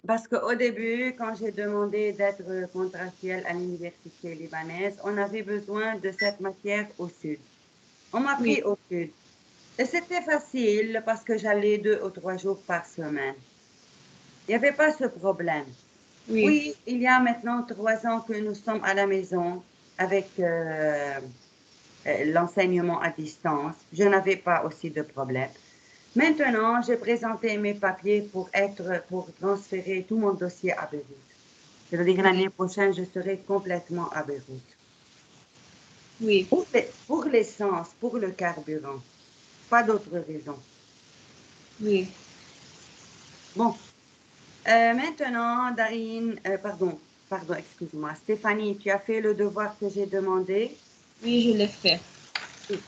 parce qu'au début, quand j'ai demandé d'être contractuelle à l'université libanaise, on avait besoin de cette matière au sud. On m'a Oui, pris au sud. Et c'était facile parce que j'allais 2 ou 3 jours par semaine. Il n'y avait pas ce problème. oui, Oui, il y a maintenant 3 ans que nous sommes à la maison avec l'enseignement à distance. Je n'avais pas aussi de problème. Maintenant, j'ai présenté mes papiers pour transférer tout mon dossier à Beyrouth. C'est-à-dire oui, l'année prochaine, je serai complètement à Beyrouth. oui, Pour l'essence, pour le carburant, pas d'autre raison. oui. Bon, maintenant, Darine, pardon, excuse-moi. Stéphanie, tu as fait le devoir que j'ai demandé? Oui, je l'ai fait. Oui.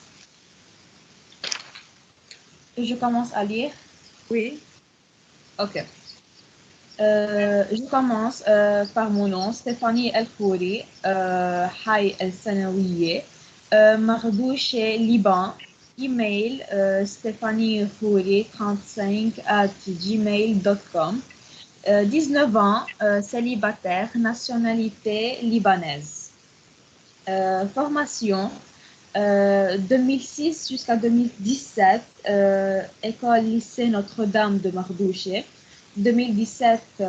Je commence à lire. Oui. Ok. Je commence par mon nom, Stéphanie El Khouri, Hay El Sanawiye, Mardouche Liban, email Stéphanie Khouri 35 at gmail.com, 19 ans, célibataire, nationalité libanaise. Formation 2006 jusqu'à 2017, école lycée Notre-Dame de Mardouche. 2017,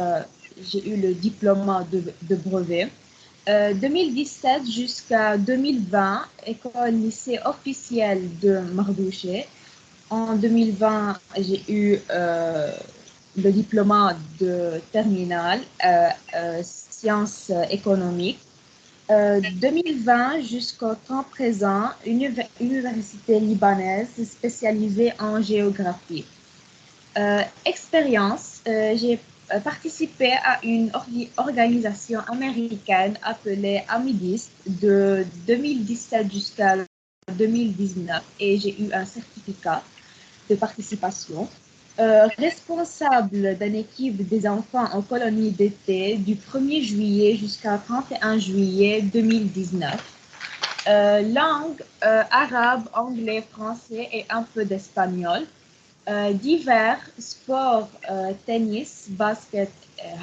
j'ai eu le diplôme de brevet. 2017 jusqu'à 2020, école lycée officielle de Mardouche. En 2020, j'ai eu le diplôme de terminale, sciences économiques. 2020 jusqu'au temps présent, université libanaise spécialisée en géographie. Expérience, j'ai participé à une organisation américaine appelée Amidist de 2017 jusqu'à 2019 et j'ai eu un certificat de participation. Responsable d'une équipe des enfants en colonie d'été du 1er juillet jusqu'à 31 juillet 2019. Langue arabe, anglais, français et un peu d'espagnol. Divers, sport, tennis, basket,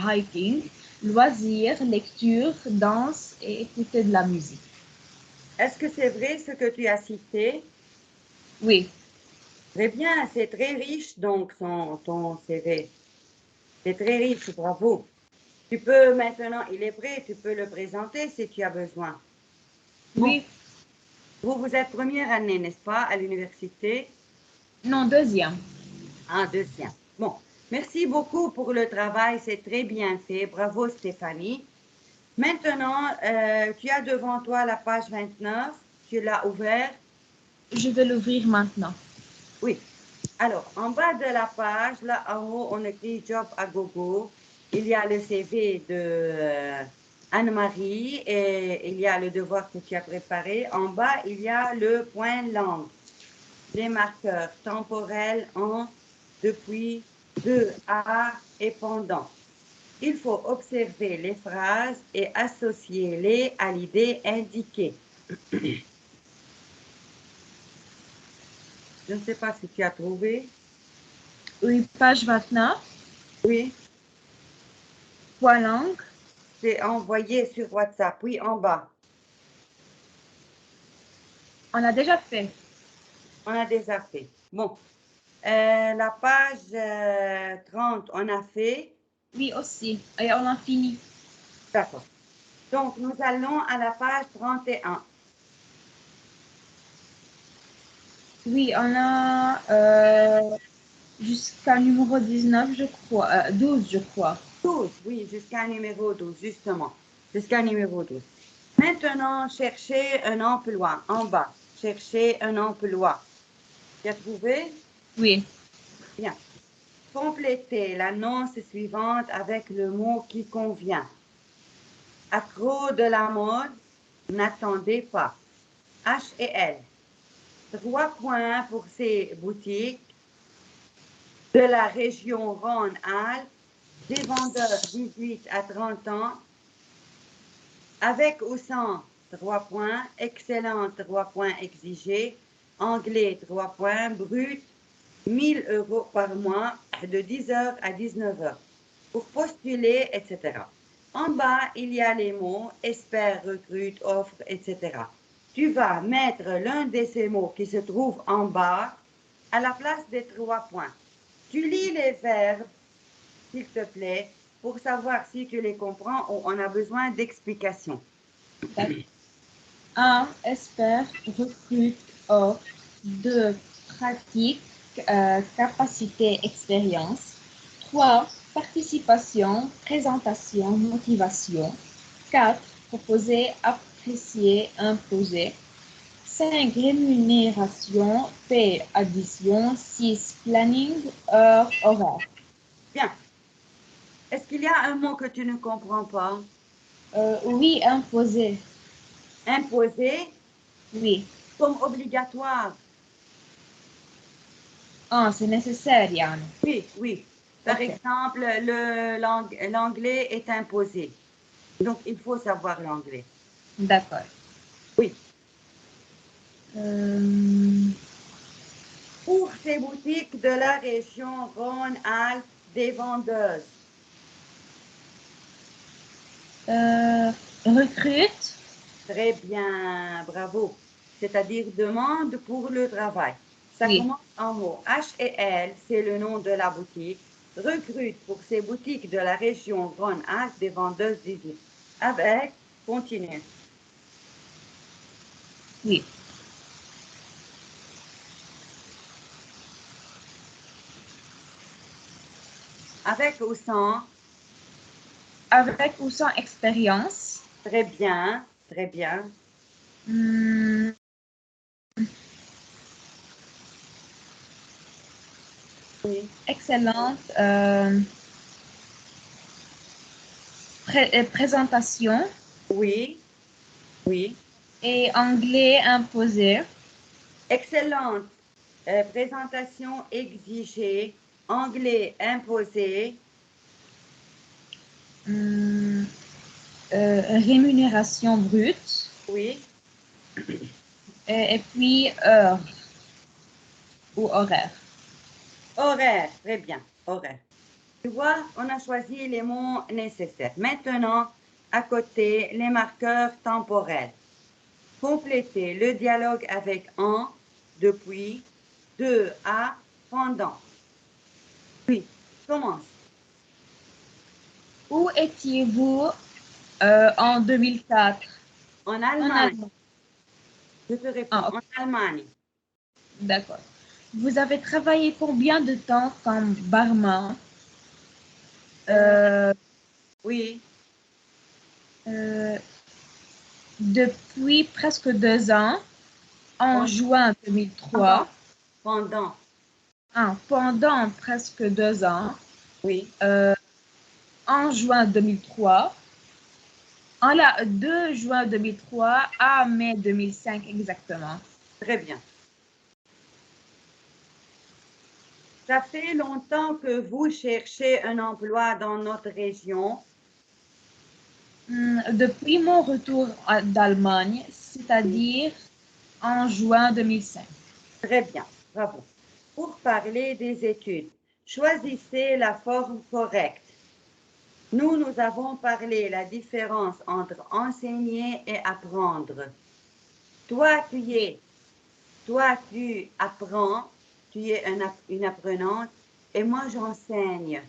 hiking, loisirs, lecture, danse et écouter de la musique. Est-ce que c'est vrai ce que tu as cité? Oui, Très bien, c'est très riche donc ton CV. C'est très riche, bravo. Tu peux maintenant, il est prêt, tu peux le présenter si tu as besoin. Bon, oui, vous êtes première année, n'est-ce pas, à l'université? non, deuxième. Ah, deuxième. Bon, merci beaucoup pour le travail, c'est très bien fait. Bravo Stéphanie. Maintenant, tu as devant toi la page 29. Tu l'as ouverte? Je vais l'ouvrir maintenant. Oui. Alors, en bas de la page, là en haut, on écrit Job à gogo. Il y a le CV de Anne-Marie et il y a le devoir que tu as préparé. En bas, il y a le point langue, les marqueurs temporels en, depuis, de, à et pendant. Il faut observer les phrases et associer-les à l'idée indiquée. Je ne sais pas si tu as trouvé. Oui, page 29. Oui, Point langue. c'est envoyé sur WhatsApp. Oui, en bas. On a déjà fait. On a déjà fait. Bon, la page 30, on a fait. Oui, aussi. Et on a fini. D'accord. Donc, nous allons à la page 31. Oui, on a jusqu'à numéro 19, je crois. 12, je crois. 12, oui, jusqu'à numéro 12, justement. Jusqu'à numéro 12. Maintenant, cherchez un emploi en bas. Cherchez un emploi. Tu as trouvé? Oui. Bien. Complétez l'annonce suivante avec le mot qui convient. Accro de la mode, n'attendez pas. H et L. 3 points pour ces boutiques de la région Rhône-Alpes, des vendeurs 18 à 30 ans, avec ou sans 3 points, excellent 3 points exigés, anglais 3 points, brut 1 000 € par mois de 10 heures à 19 heures. pour postuler, etc. En bas, il y a les mots espère, recrute, offre, etc. Tu vas mettre l'un de ces mots qui se trouve en bas à la place des 3 points. Tu lis les verbes, s'il te plaît, pour savoir si tu les comprends ou on a besoin d'explications. 1. Espère, recrute, offre. 2. Pratique, capacité, expérience. 3. Participation, présentation, motivation. 4. Proposer, apprécier, imposer. 5. Rémunération, paie, addition. 6. Planning, heure, horaire. Bien. Est-ce qu'il y a un mot que tu ne comprends pas? Oui, imposer. Imposer Oui. comme obligatoire. Ah, c'est nécessaire, Yann. Oui, oui. Par Ok, exemple, l'anglais est imposé. Donc, il faut savoir l'anglais. d'accord. Oui. Euh, Pour ces boutiques de la région Rhône-Alpes, des vendeuses. recrute. Très bien, bravo. C'est-à-dire demande pour le travail. Ça Oui, commence en mots. H&L, c'est le nom de la boutique. Recrute pour ces boutiques de la région Rhône-Alpes des vendeuses d'usine. Avec, continue. oui. Avec ou sans, Avec ou sans expérience. très bien, très bien. Hmm, Oui, excellente. Présentation oui, oui. et anglais imposé. Excellente. Présentation exigée, anglais imposé, Hmm, rémunération brute. oui. Et puis heure ou horaire. Horaire, très bien, horaire. Tu vois, on a choisi les mots nécessaires. Maintenant, à côté, les marqueurs temporels. Complétez le dialogue avec en, depuis, de, à, pendant. Oui, commence. Où étiez-vous en 2004? En En Allemagne, Allemagne. je te réponds, Ah, en ok, Allemagne. d'accord. Vous avez travaillé combien de temps comme barman? Euh, Euh, oui, euh, depuis presque 2 ans, en pendant, juin 2003. pendant, pendant. Ah, pendant presque 2 ans, Oui, euh, en juin 2003. En la 2 juin 2003 à mai 2005 exactement. très bien. Ça fait longtemps que vous cherchez un emploi dans notre région. Depuis mon retour d'Allemagne, Oui, c'est-à-dire en juin 2005. très bien, bravo. Pour parler des études, choisissez la forme correcte. Nous avons parlé la différence entre enseigner et apprendre. Toi, tu Oui, es, toi, tu apprends, tu es une apprenante, et moi, j'enseigne.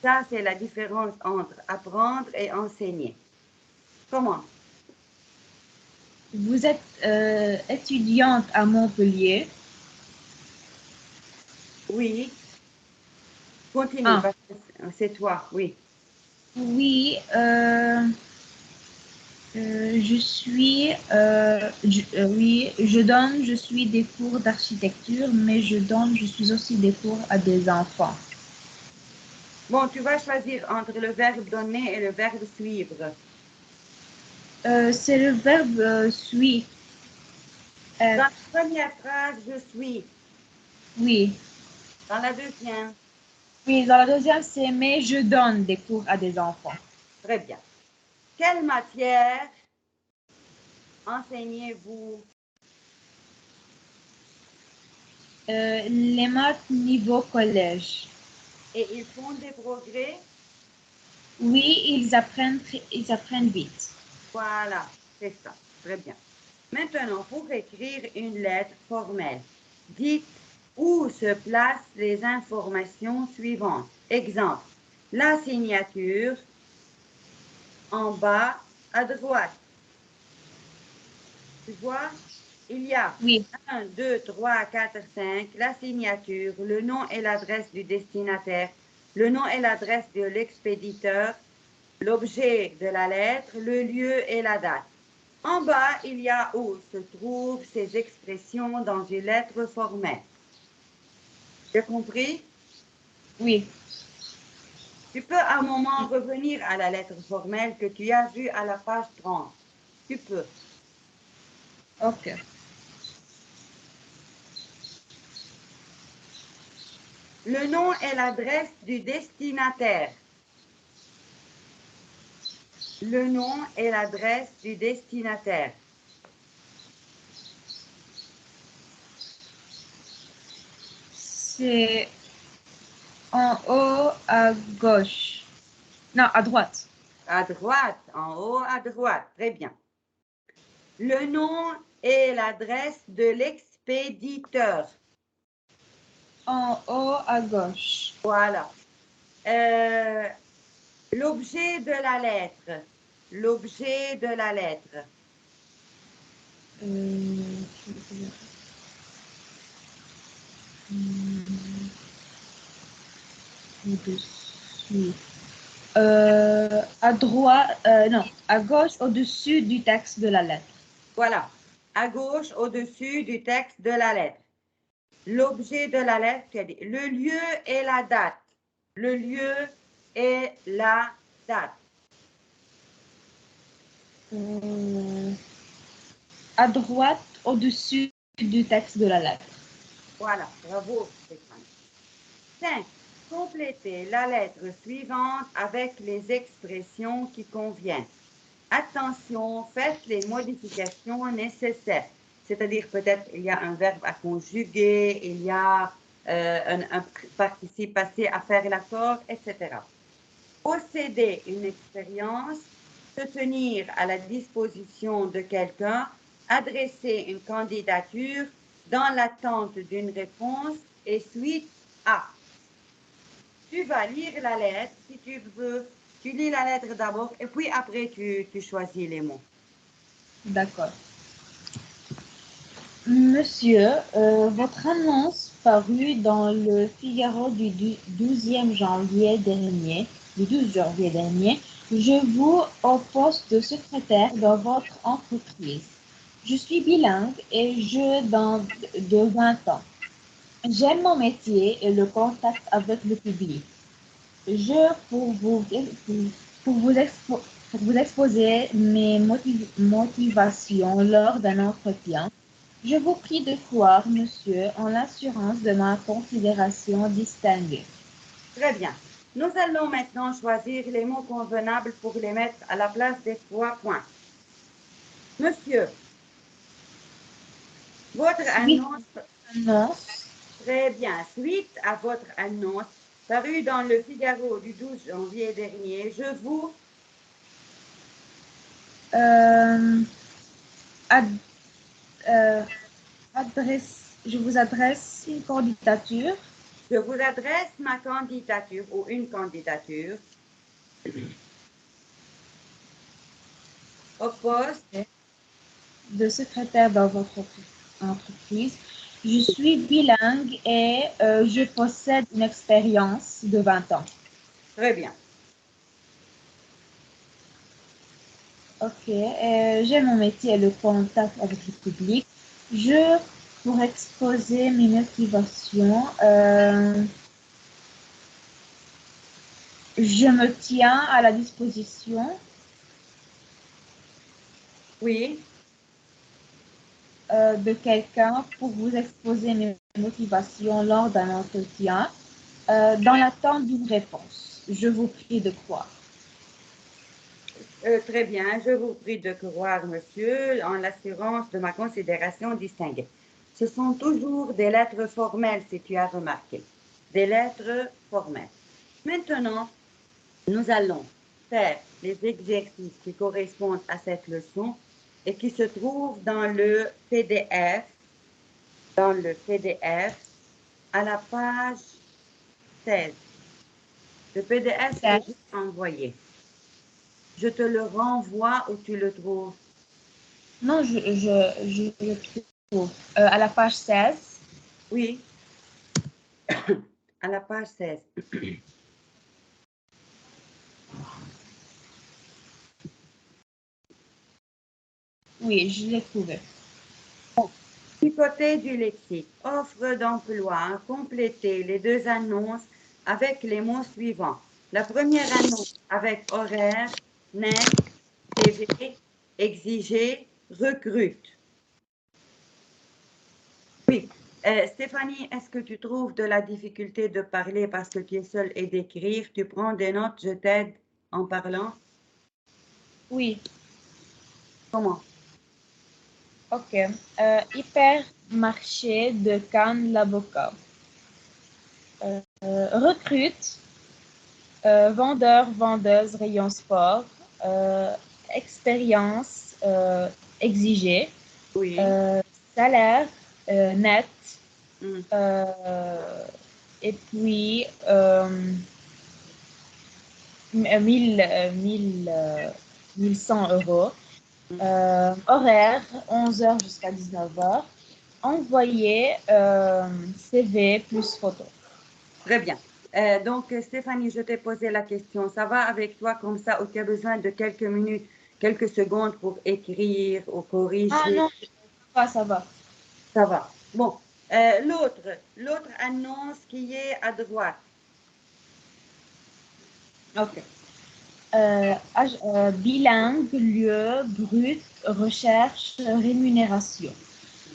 Ça, c'est la différence entre apprendre et enseigner. Comment? vous êtes étudiante à Montpellier. Oui, continue, Ah, parce que c'est toi, oui. oui, oui, je suis des cours d'architecture, mais je suis aussi des cours à des enfants. Bon, tu vas choisir entre le verbe donner et le verbe suivre. C'est le verbe suis, Dans la être. première phrase, je suis. Oui, Dans la deuxième, oui, dans la deuxième, c'est mais je donne des cours à des enfants. très bien. Quelle matière enseignez-vous? Les maths niveau collège. Et ils font des progrès? Oui, ils apprennent vite. Voilà, c'est ça. Très bien. Maintenant, pour écrire une lettre formelle, dites où se placent les informations suivantes. Exemple, la signature en bas à droite. Tu vois, il y a Oui, 1, 2, 3, 4, 5, la signature, le nom et l'adresse du destinataire, le nom et l'adresse de l'expéditeur, l'objet de la lettre, le lieu et la date. En bas, il y a où se trouvent ces expressions dans une lettre formelle. Tu as compris? oui, Tu peux à un moment revenir à la lettre formelle que tu as vue à la page 30. Tu peux. ok. Le nom et l'adresse du destinataire. Le nom et l'adresse du destinataire. C'est en haut à gauche. Non, à droite. À droite, en haut à droite. Très bien. Le nom et l'adresse de l'expéditeur. En haut à gauche. Voilà. L'objet de la lettre. L'objet de la lettre. Euh, au-dessus. À droite, non, à gauche, au-dessus du texte de la lettre. Voilà. À gauche, au-dessus du texte de la lettre. L'objet de la lettre, le lieu et la date. Le lieu et la date. Euh, à droite, au-dessus du texte de la lettre. Voilà. Bravo, Stéphane. 5. Complétez la lettre suivante avec les expressions qui conviennent. Attention, faites les modifications nécessaires. C'est-à-dire peut-être il y a un verbe à conjuguer, il y a un participe passé à faire l'accord, etc. Posséder une expérience, se tenir à la disposition de quelqu'un, adresser une candidature dans l'attente d'une réponse et suite à. Tu vas lire la lettre si tu veux. Tu lis la lettre d'abord et puis après tu choisis les mots. D'accord. Monsieur, votre annonce parue dans le Figaro du 12 janvier dernier, du 12 janvier dernier, je vous au poste de secrétaire dans votre entreprise. Je suis bilingue et je dans de 20 ans. J'aime mon métier et le contact avec le public. Je, pour vous, expo- pour vous exposer mes motivations lors d'un entretien, je vous prie de croire, monsieur, en l'assurance de ma considération distinguée. Très bien. Nous allons maintenant choisir les mots convenables pour les mettre à la place des 3 points. Monsieur, votre Suite annonce, annonce, très bien, suite à votre annonce parue dans le Figaro du 12 janvier dernier, je vous, euh, ad- euh, je vous adresse une candidature je vous adresse ma candidature ou une candidature au poste. de secrétaire dans votre entreprise. Je suis bilingue et je possède une expérience de 20 ans. Très bien. Ok, j'aime mon métier et le contact avec le public. Je, pour exposer mes motivations, je me tiens à la disposition Oui, de quelqu'un pour vous exposer mes motivations lors d'un entretien, dans l'attente d'une réponse. Je vous prie de croire. très bien. Je vous prie de croire, monsieur, en l'assurance de ma considération distinguée. Ce sont toujours des lettres formelles, si tu as remarqué. Des lettres formelles. Maintenant, nous allons faire les exercices qui correspondent à cette leçon et qui se trouvent dans le PDF, à la page 16. Le PDF que j'ai envoyé. Je te le renvoie où tu le trouves. Non, je le trouve. À la page 16. Oui, à la page 16. Oui, je l'ai trouvé. Du côté du lexique, offre d'emploi, complétez les deux annonces avec les mots suivants. La première annonce avec horaire, net, CV, exigé, recrute. Oui. Stéphanie, est-ce que tu trouves de la difficulté de parler parce que tu es seule et d'écrire? Tu prends des notes, je t'aide en parlant? Oui, Comment? ok. Hypermarché de Cannes l'avocat. Recrute, vendeur, vendeuse, rayon sport, expérience exigée, Oui. salaire net, Hmm. et puis 1100 euros. Hmm. Horaire, 11 heures jusqu'à 19 heures. Envoyer CV plus photo. Très bien. Donc, Stéphanie, je t'ai posé la question. Ça va avec toi comme ça ou tu as besoin de quelques minutes, quelques secondes pour écrire ou Ah corriger? non, ça va. Ça va. Bon, l'autre annonce qui est à droite. Ok. Bilingue, lieu, brut, recherche, rémunération.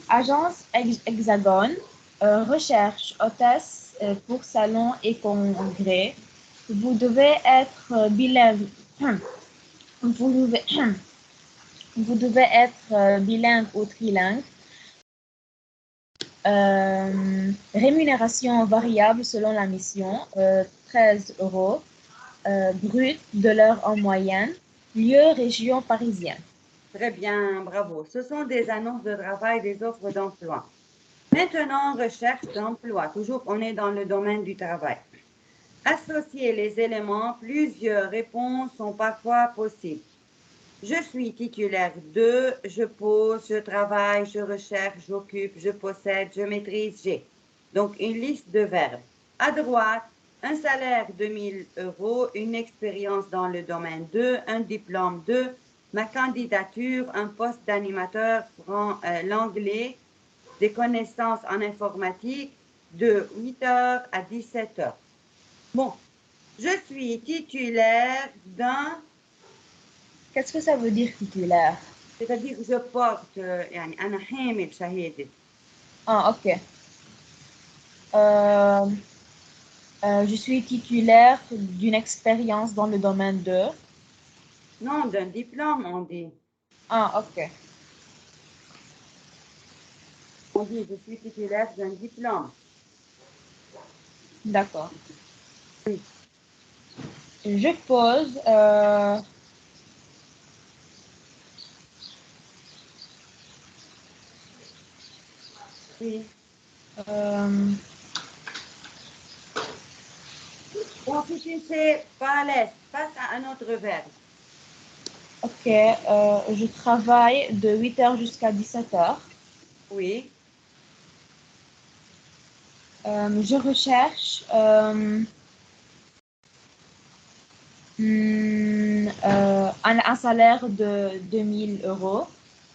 Agence Hexagone, recherche hôtesse pour salon et congrès. Vous devez être bilingue. Vous devez, vous devez être bilingue ou trilingue. Rémunération variable selon la mission, 13 euros. Brut de l'heure en moyenne. Lieu, région parisienne. Très bien, bravo. Ce sont des annonces de travail, des offres d'emploi. Maintenant, recherche d'emploi. Toujours, on est dans le domaine du travail. Associer les éléments, plusieurs réponses sont parfois possibles. Je suis titulaire de, je pose, je travaille, je recherche, j'occupe, je possède, je maîtrise, j'ai. Donc, une liste de verbes. À droite, un salaire de 1000 euros, une expérience dans le domaine 2, un diplôme 2, ma candidature, un poste d'animateur l'anglais, des connaissances en informatique de 8 heures à 17 heures. Bon, je suis titulaire d'un, Qu'est-ce que ça veut dire titulaire? c'est-à-dire je porte يعني أنا حامل شهادة. Ah, ok. Euh, je suis titulaire d'une expérience dans le domaine de... Non, d'un diplôme, on dit. Ah, ok. On dit je suis titulaire d'un diplôme. D'accord. Oui, Je pose... oui. euh, Bon, si tu sais pas à l'aise, passe à un autre verbe. ok. Je travaille de 8 heures jusqu'à 17 heures. Oui, Je recherche un salaire de 2000 euros.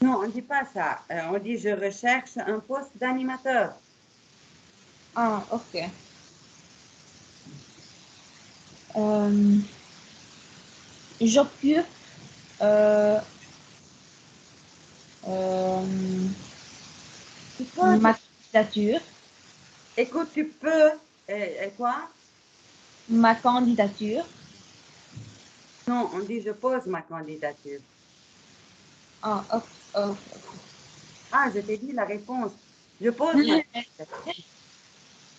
non, on ne dit pas ça. On dit je recherche un poste d'animateur. Ah, ok. Euh, j'occupe euh, euh, Tu peux, ma candidature. écoute, tu peux, quoi? Ma candidature. Non, on dit je pose ma candidature. Ah, ok, ok. Ah, je t'ai dit la réponse. Je pose ma candidature.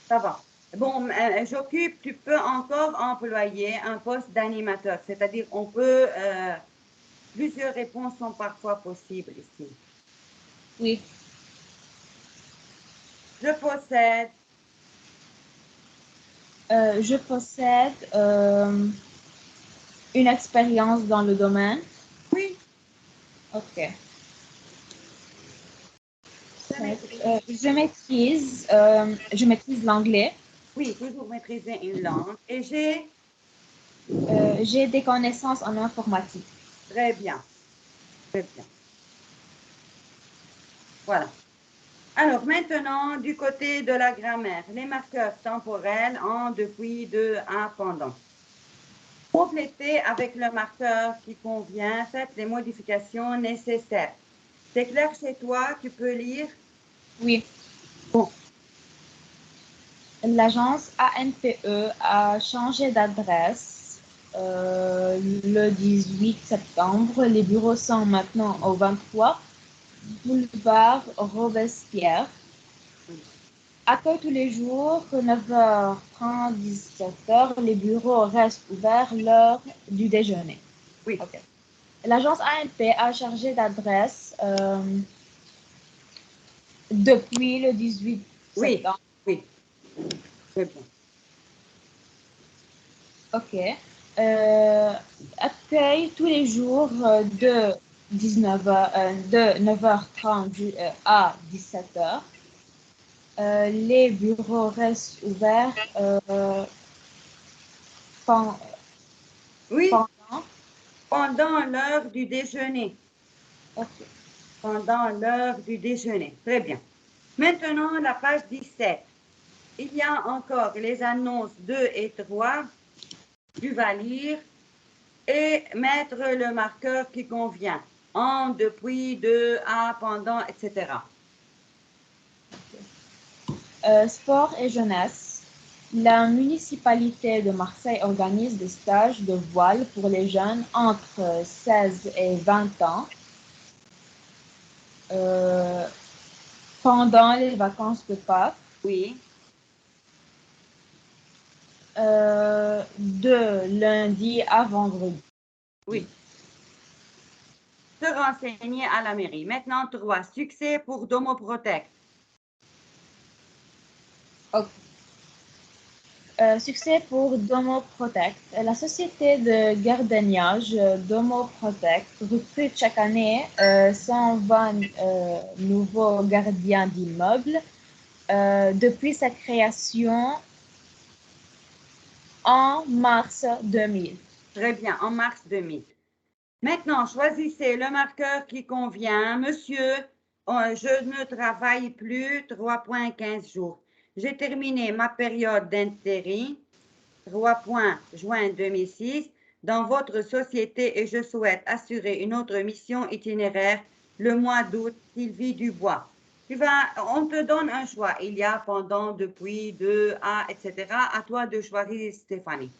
Ça va. Bon, j'occupe, tu peux encore employer un poste d'animateur, c'est-à-dire on peut, plusieurs réponses sont parfois possibles ici. Oui. Je possède, Je possède une expérience dans le domaine. oui, Ok. je maîtrise. Je maîtrise l'anglais. Oui, toujours maîtriser une langue. Et j'ai, J'ai des connaissances en informatique. très bien, très bien. Voilà. Alors maintenant, du côté de la grammaire, les marqueurs temporels en, depuis, de, à, pendant. Complétez avec le marqueur qui convient, faites les modifications nécessaires. C'est clair chez toi, tu peux lire? Oui. Bon, L'agence ANPE a changé d'adresse le 18 septembre. Les bureaux sont maintenant au 23 boulevard Robespierre. oui, Accueil tous les jours, 9h30, 17h. Les bureaux restent ouverts l'heure du déjeuner. oui, Okay. L'agence ANP a changé d'adresse depuis le 18 oui, septembre. oui, c'est bon. OK. Accueil tous les jours de 9h30 à 17h. Les bureaux restent ouverts pen- Oui, pendant. pendant l'heure du déjeuner. OK. Pendant l'heure du déjeuner. Très bien. Maintenant, la page 17. Il y a encore les annonces 2 et 3. Tu vas lire et mettre le marqueur qui convient. En, depuis, de, à, pendant, etc. Sport et jeunesse. La municipalité de Marseille organise des stages de voile pour les jeunes entre 16 et 20 ans euh, pendant les vacances de Pâques. Oui, De lundi à vendredi. oui. Se renseigner à la mairie. Maintenant, 3. Succès pour Domo Protect. Okay. Succès pour Domo Protect. La société de gardiennage Domo Protect recrute chaque année 120 nouveaux gardiens d'immeubles depuis sa création en mars 2000. Très bien, en mars 2000. Maintenant, choisissez le marqueur qui convient. Monsieur, je ne travaille plus 3,15 jours. J'ai terminé ma période d'intérim 3 juin 2006 dans votre société et je souhaite assurer une autre mission itinéraire le mois d'août. Sylvie Dubois. On te donne un choix. Il y a pendant, depuis, de, à, etc. À toi de choisir, Stéphanie.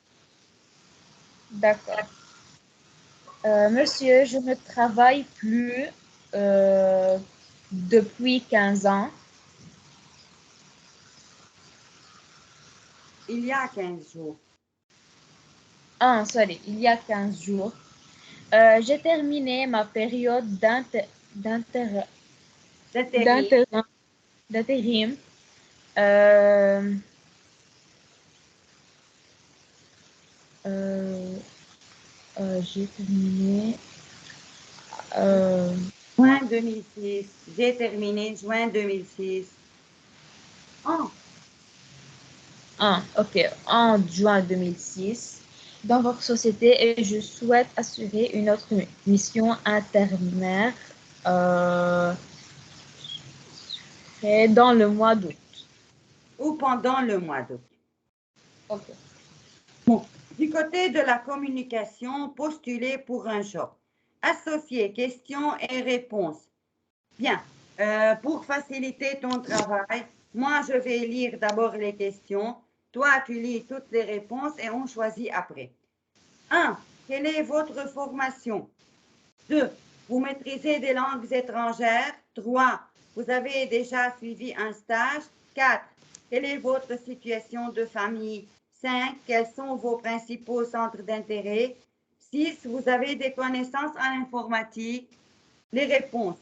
D'accord. Monsieur, je ne travaille plus depuis 15 ans. Il y a 15 jours. Ah, sorry, il y a 15 jours. J'ai terminé ma période d'intérim. D'intérim. d'intérim. d'intérim. Euh, euh, j'ai terminé. Euh, Juin 2006. J'ai terminé juin 2006. Oh, ok, en juin 2006 dans votre société et je souhaite assurer une autre mission intérimaire euh, et dans le mois d'août. ou pendant le mois d'août. Ok. Bon. Du côté de la communication, postuler pour un job. Associer questions et réponses. Bien. Pour faciliter ton travail, moi, je vais lire d'abord les questions. Toi, tu lis toutes les réponses et on choisit après. 1. Quelle est votre formation? 2. Vous maîtrisez des langues étrangères. 3. Vous avez déjà suivi un stage. 4. quelle est votre situation de famille? 5, quels sont vos principaux centres d'intérêt? 6, vous avez des connaissances en informatique? Les réponses.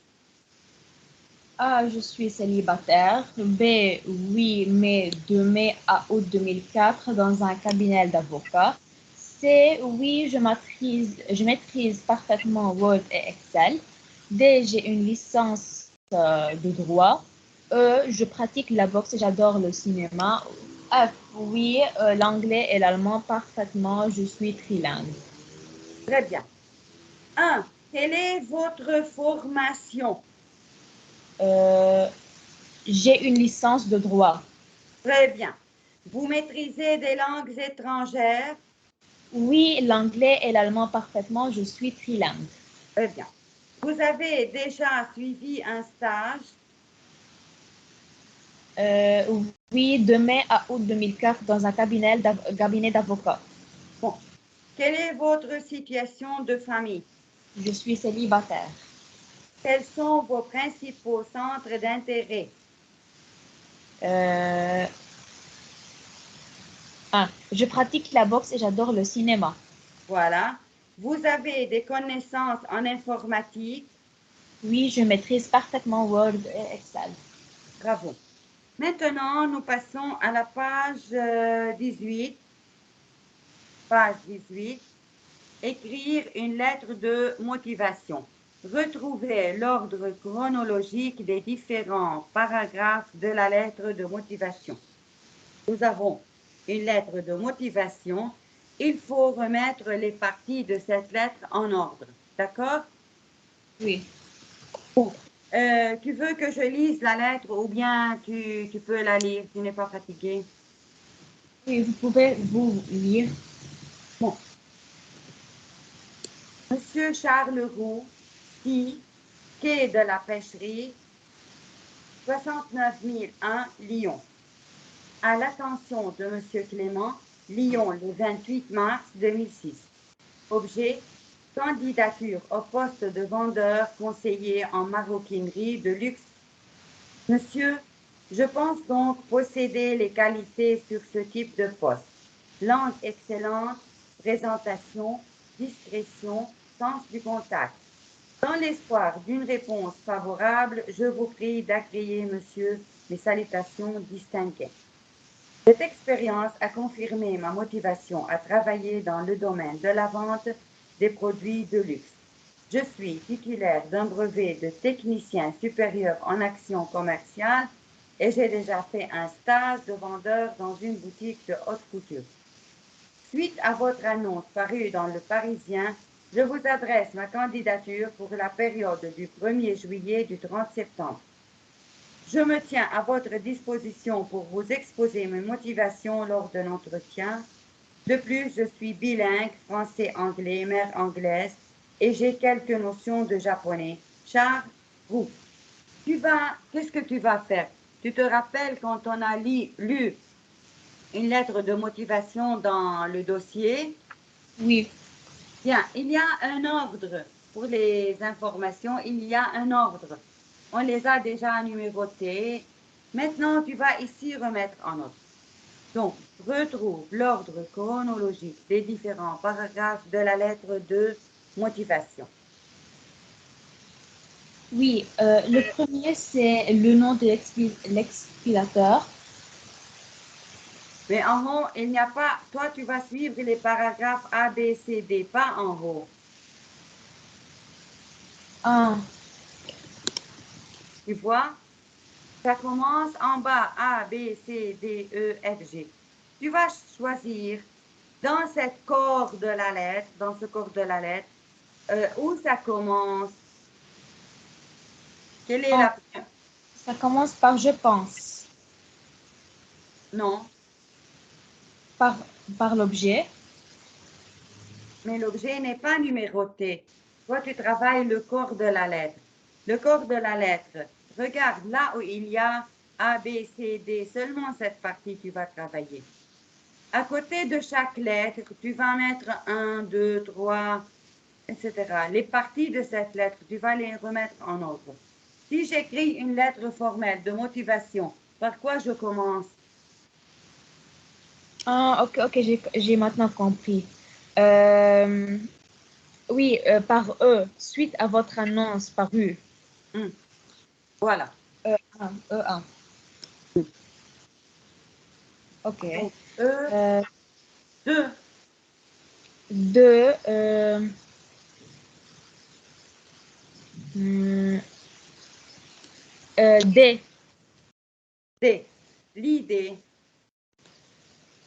A, je suis célibataire. B, oui, mais de mai à août 2004 dans un cabinet d'avocat. C, oui, je maîtrise parfaitement Word et Excel. D, j'ai une licence de droit. E, je pratique la boxe et j'adore le cinéma. F, oui, l'anglais et l'allemand parfaitement, je suis trilingue. Très bien. 1, quelle est votre formation? Euh, j'ai une licence de droit. Très bien. Vous maîtrisez des langues étrangères? Oui, l'anglais et l'allemand parfaitement, je suis trilingue. Très bien. Vous avez déjà suivi un stage? Euh, oui, de mai à août 2004 dans un cabinet d'avocat. Bon. Quelle est votre situation de famille? Je suis célibataire. Quels sont vos principaux centres d'intérêt? Euh, je pratique la boxe et j'adore le cinéma. Voilà. Vous avez des connaissances en informatique? Oui, je maîtrise parfaitement Word et Excel. Bravo. Maintenant, nous passons à la page 18. Page 18. Écrire une lettre de motivation. Retrouvez l'ordre chronologique des différents paragraphes de la lettre de motivation. Nous avons une lettre de motivation. Il faut remettre les parties de cette lettre en ordre. D'accord? Oui. Tu veux que je lise la lettre ou bien tu peux la lire, tu n'es pas fatigué? Oui, vous pouvez vous lire. Bon. Monsieur Charles Roux, si, quai de la pêcherie, 69 001, Lyon. À l'attention de Monsieur Clément, Lyon, le 28 mars 2006. Objet, candidature au poste de vendeur conseiller en maroquinerie de luxe. Monsieur, je pense donc posséder les qualités sur ce type de poste. Langue excellente, présentation, discrétion, sens du contact. Dans l'espoir d'une réponse favorable, je vous prie d'agréer, monsieur, mes salutations distinguées. Cette expérience a confirmé ma motivation à travailler dans le domaine de la vente des produits de luxe. Je suis titulaire d'un brevet de technicien supérieur en action commerciale et j'ai déjà fait un stage de vendeur dans une boutique de haute couture. Suite à votre annonce parue dans Le Parisien, je vous adresse ma candidature pour la période du 1er juillet du 30 septembre. Je me tiens à votre disposition pour vous exposer mes motivations lors de l'entretien. De plus, je suis bilingue, français-anglais, mère anglaise, et j'ai quelques notions de japonais. Charles, vous, qu'est-ce que tu vas faire? Tu te rappelles quand on a lu une lettre de motivation dans le dossier? Oui. Bien, il y a un ordre pour les informations, il y a un ordre. On les a déjà numérotés. Maintenant, tu vas ici remettre en ordre. Donc, retrouve l'ordre chronologique des différents paragraphes de la lettre de motivation. Oui, le premier, c'est le nom de l'expilateur. Mais en haut, il n'y a pas, toi, tu vas suivre les paragraphes A, B, C, D, pas en haut. Un, Tu vois? Ça commence en bas, A, B, C, D, E, F, G. Tu vas choisir dans cette corps de la lettre, dans ce corps de la lettre, où ça commence. Quelle est un. la... Ça commence par je pense, Non, par, par l'objet. mais l'objet n'est pas numéroté. Toi, tu travailles le corps de la lettre. Le corps de la lettre, regarde là où il y a A, B, C, D, seulement cette partie tu vas travailler. À côté de chaque lettre, tu vas mettre 1, 2, 3, etc. Les parties de cette lettre, tu vas les remettre en ordre. Si j'écris une lettre formelle de motivation, par quoi je commence? Ah, ok, j'ai maintenant compris. Euh, oui, par eux, suite à votre annonce parue. Voilà. E1, E1. Ok. Donc, Euh, deux, deux, hmm, D. D. L'idée.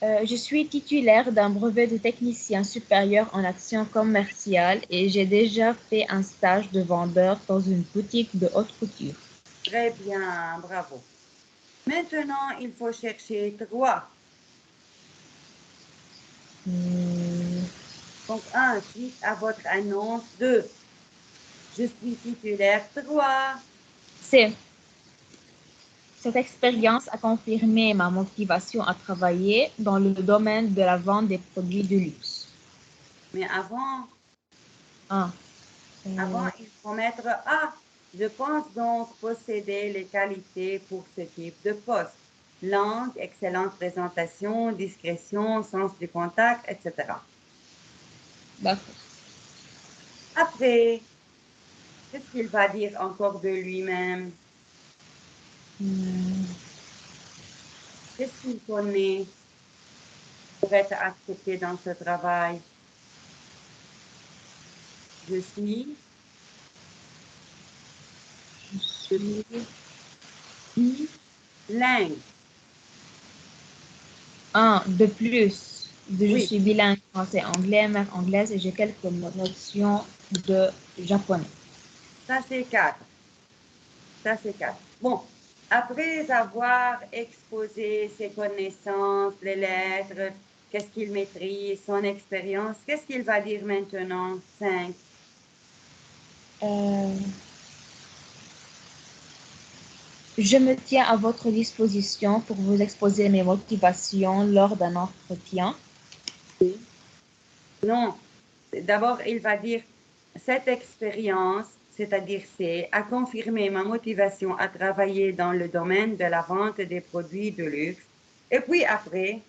Je suis titulaire d'un brevet de technicien supérieur en action commerciale et j'ai déjà fait un stage de vendeur dans une boutique de haute couture. Très bien, bravo. Maintenant, il faut chercher trois. Hmm, Donc, un, suite à votre annonce. Deux, je suis titulaire. Trois, C. Cette expérience a confirmé ma motivation à travailler dans le domaine de la vente des produits de luxe. mais avant, Ah, il faut mettre A. Je pense donc posséder les qualités pour ce type de poste. Langue, excellente présentation, discrétion, sens du contact, etc. d'accord. Après, qu'est-ce qu'il va dire encore de lui-même? Hmm, Qu'est-ce qu'il connaît pour être accepté dans ce travail? Je suis je suis bilingue. un de plus. Je Oui, suis bilingue français-anglais, mère anglaise et j'ai quelques notions de japonais. ça c'est quatre. Ça c'est quatre. Bon, après avoir exposé ses connaissances, les lettres, qu'est-ce qu'il maîtrise, son expérience, qu'est-ce qu'il va dire maintenant? Cinq. Euh, je me tiens à votre disposition pour vous exposer mes motivations lors d'un entretien. Non, d'abord, il va dire cette expérience, c'est-à-dire c'est, a confirmé ma motivation à travailler dans le domaine de la vente des produits de luxe. Et puis après,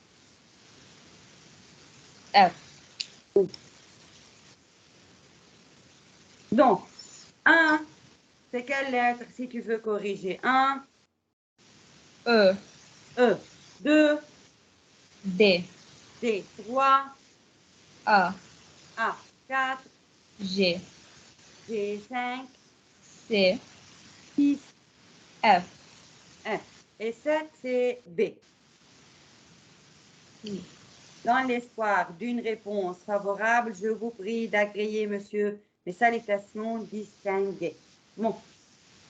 F. donc, un, c'est quelle lettre si tu veux corriger? Un, E. E. Deux, D. D. Trois, A. A. Quatre, G. G. Cinq, C. six, F. F. Et sept, c'est B. Oui. Dans l'espoir d'une réponse favorable, je vous prie d'agréer, monsieur, mes salutations distinguées. Bon,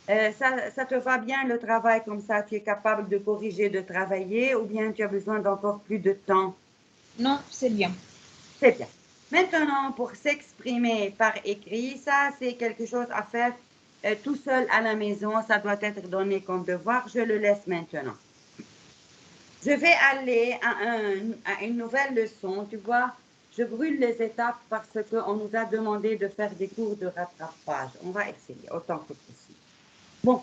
ça te va bien le travail comme ça? Tu es capable de corriger, de travailler, ou bien tu as besoin d'encore plus de temps? Non, c'est bien. C'est bien. Maintenant, pour s'exprimer par écrit, ça, c'est quelque chose à faire tout seul à la maison. Ça doit être donné comme devoir. Je le laisse maintenant. Je vais aller à une nouvelle leçon. Tu vois, je brûle les étapes parce qu'on nous a demandé de faire des cours de rattrapage. On va essayer autant que possible. Bon,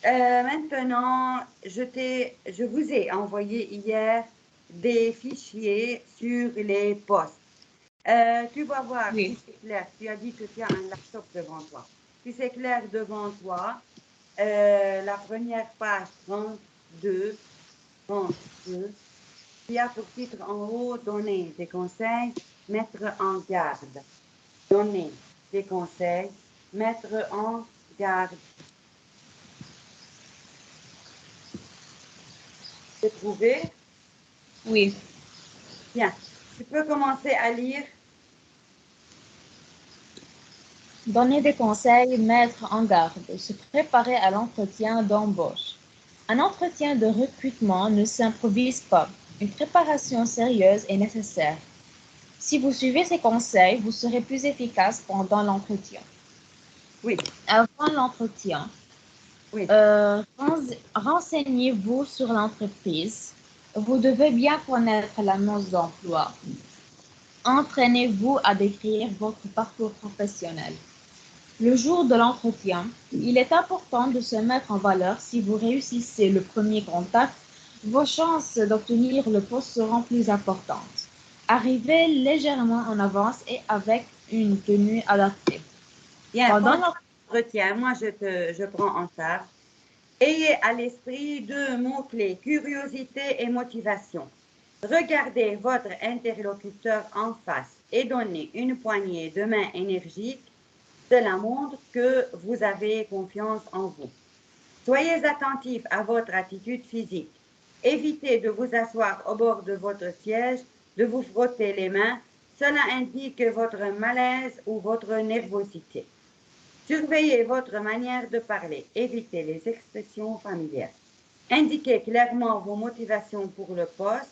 maintenant, je vous ai envoyé hier des fichiers sur les postes. Tu vas voir si Oui. c'est clair. Tu as dit que tu as un laptop devant toi. Si c'est clair devant toi, la première page 32, 32, il y a pour titre en haut donner des conseils, mettre en garde. Donner des conseils, mettre en garde. C'est trouvé? Oui. Bien. Tu peux commencer à lire. Donner des conseils, mettre en garde, se préparer à l'entretien d'embauche. Un entretien de recrutement ne s'improvise pas. Une préparation sérieuse est nécessaire. Si vous suivez ces conseils, vous serez plus efficace pendant l'entretien. Oui, Avant l'entretien, oui. renseignez-vous sur l'entreprise. Vous devez bien connaître l'annonce d'emploi. Entraînez-vous à décrire votre parcours professionnel. Le jour de l'entretien, il est important de se mettre en valeur si vous réussissez le premier contact. Vos chances d'obtenir le poste seront plus importantes. Arrivez légèrement en avance et avec une tenue adaptée. Bien, Pendant pendant l'entretien, moi je prends en charge. Ayez à l'esprit deux mots-clés, curiosité et motivation. Regardez votre interlocuteur en face et donnez une poignée de main énergique. Cela montre que vous avez confiance en vous. Soyez attentif à votre attitude physique. Évitez de vous asseoir au bord de votre siège, de vous frotter les mains. Cela indique votre malaise ou votre nervosité. Surveillez votre manière de parler. Évitez les expressions familières. Indiquez clairement vos motivations pour le poste.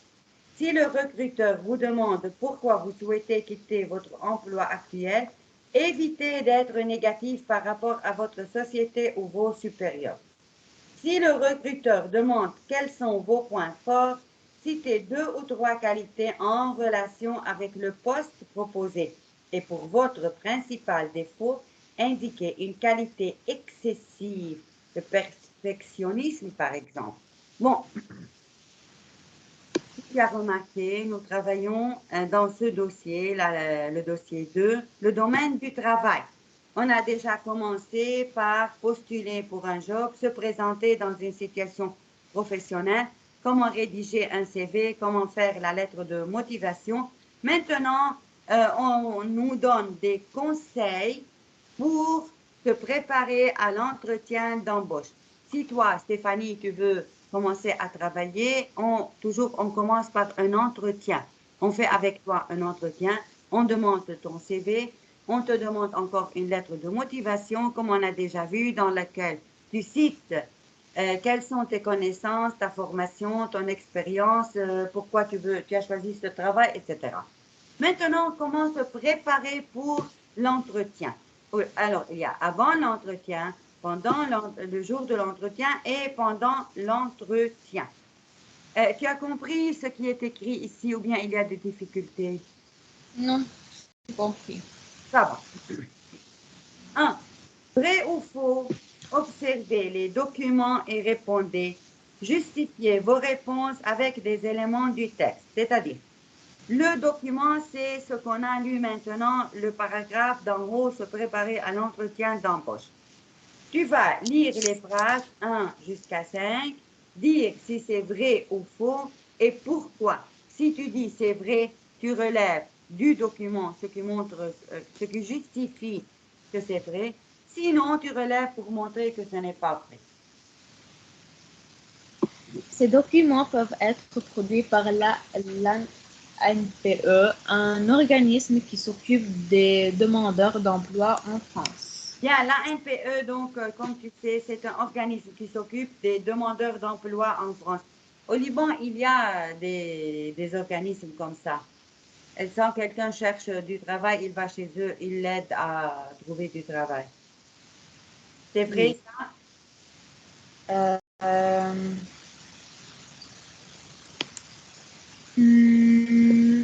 Si le recruteur vous demande pourquoi vous souhaitez quitter votre emploi actuel, évitez d'être négatif par rapport à votre société ou vos supérieurs. Si le recruteur demande quels sont vos points forts, citez 2 ou 3 qualités en relation avec le poste proposé. Et pour votre principal défaut, indiquez une qualité excessive de perfectionnisme, par exemple. Bon, si tu as remarqué, nous travaillons dans ce dossier, le dossier 2, le domaine du travail. On a déjà commencé par postuler pour un job, se présenter dans une situation professionnelle, comment rédiger un CV, comment faire la lettre de motivation. Maintenant, on nous donne des conseils pour te préparer à l'entretien d'embauche. Si toi, Stéphanie, tu veux commencer à travailler, on commence par un entretien. On fait avec toi un entretien, on demande ton CV, on te demande encore une lettre de motivation, comme on a déjà vu, dans laquelle tu cites quelles sont tes connaissances, ta formation, ton expérience, pourquoi tu as choisi ce travail, etc. Maintenant, on commence à se préparer pour l'entretien. Alors, il y a avant l'entretien, pendant le jour de l'entretien et pendant l'entretien. Tu as compris ce qui est écrit ici ou bien il y a des difficultés? Non, j'ai compris. Ça va. 1. Vrai ou faux? Observez les documents et répondez. Justifiez vos réponses avec des éléments du texte, c'est-à-dire le document, c'est ce qu'on a lu maintenant, le paragraphe d'en haut, se préparer à l'entretien d'embauche. Tu vas lire les phrases 1 jusqu'à 5, dire si c'est vrai ou faux et pourquoi. Si tu dis c'est vrai, tu relèves du document ce qui montre, ce qui justifie que c'est vrai. Sinon, tu relèves pour montrer que ce n'est pas vrai. Ces documents peuvent être produits par l'ANPE, un organisme qui s'occupe des demandeurs d'emploi en France. Bien, la NPE, donc, comme tu sais, c'est un organisme qui s'occupe des demandeurs d'emploi en France. Au Liban, il y a des organismes comme ça. Et quand quelqu'un cherche du travail, il va chez eux, il l'aide à trouver du travail. C'est Oui. vrai ça? Euh, euh, hmm,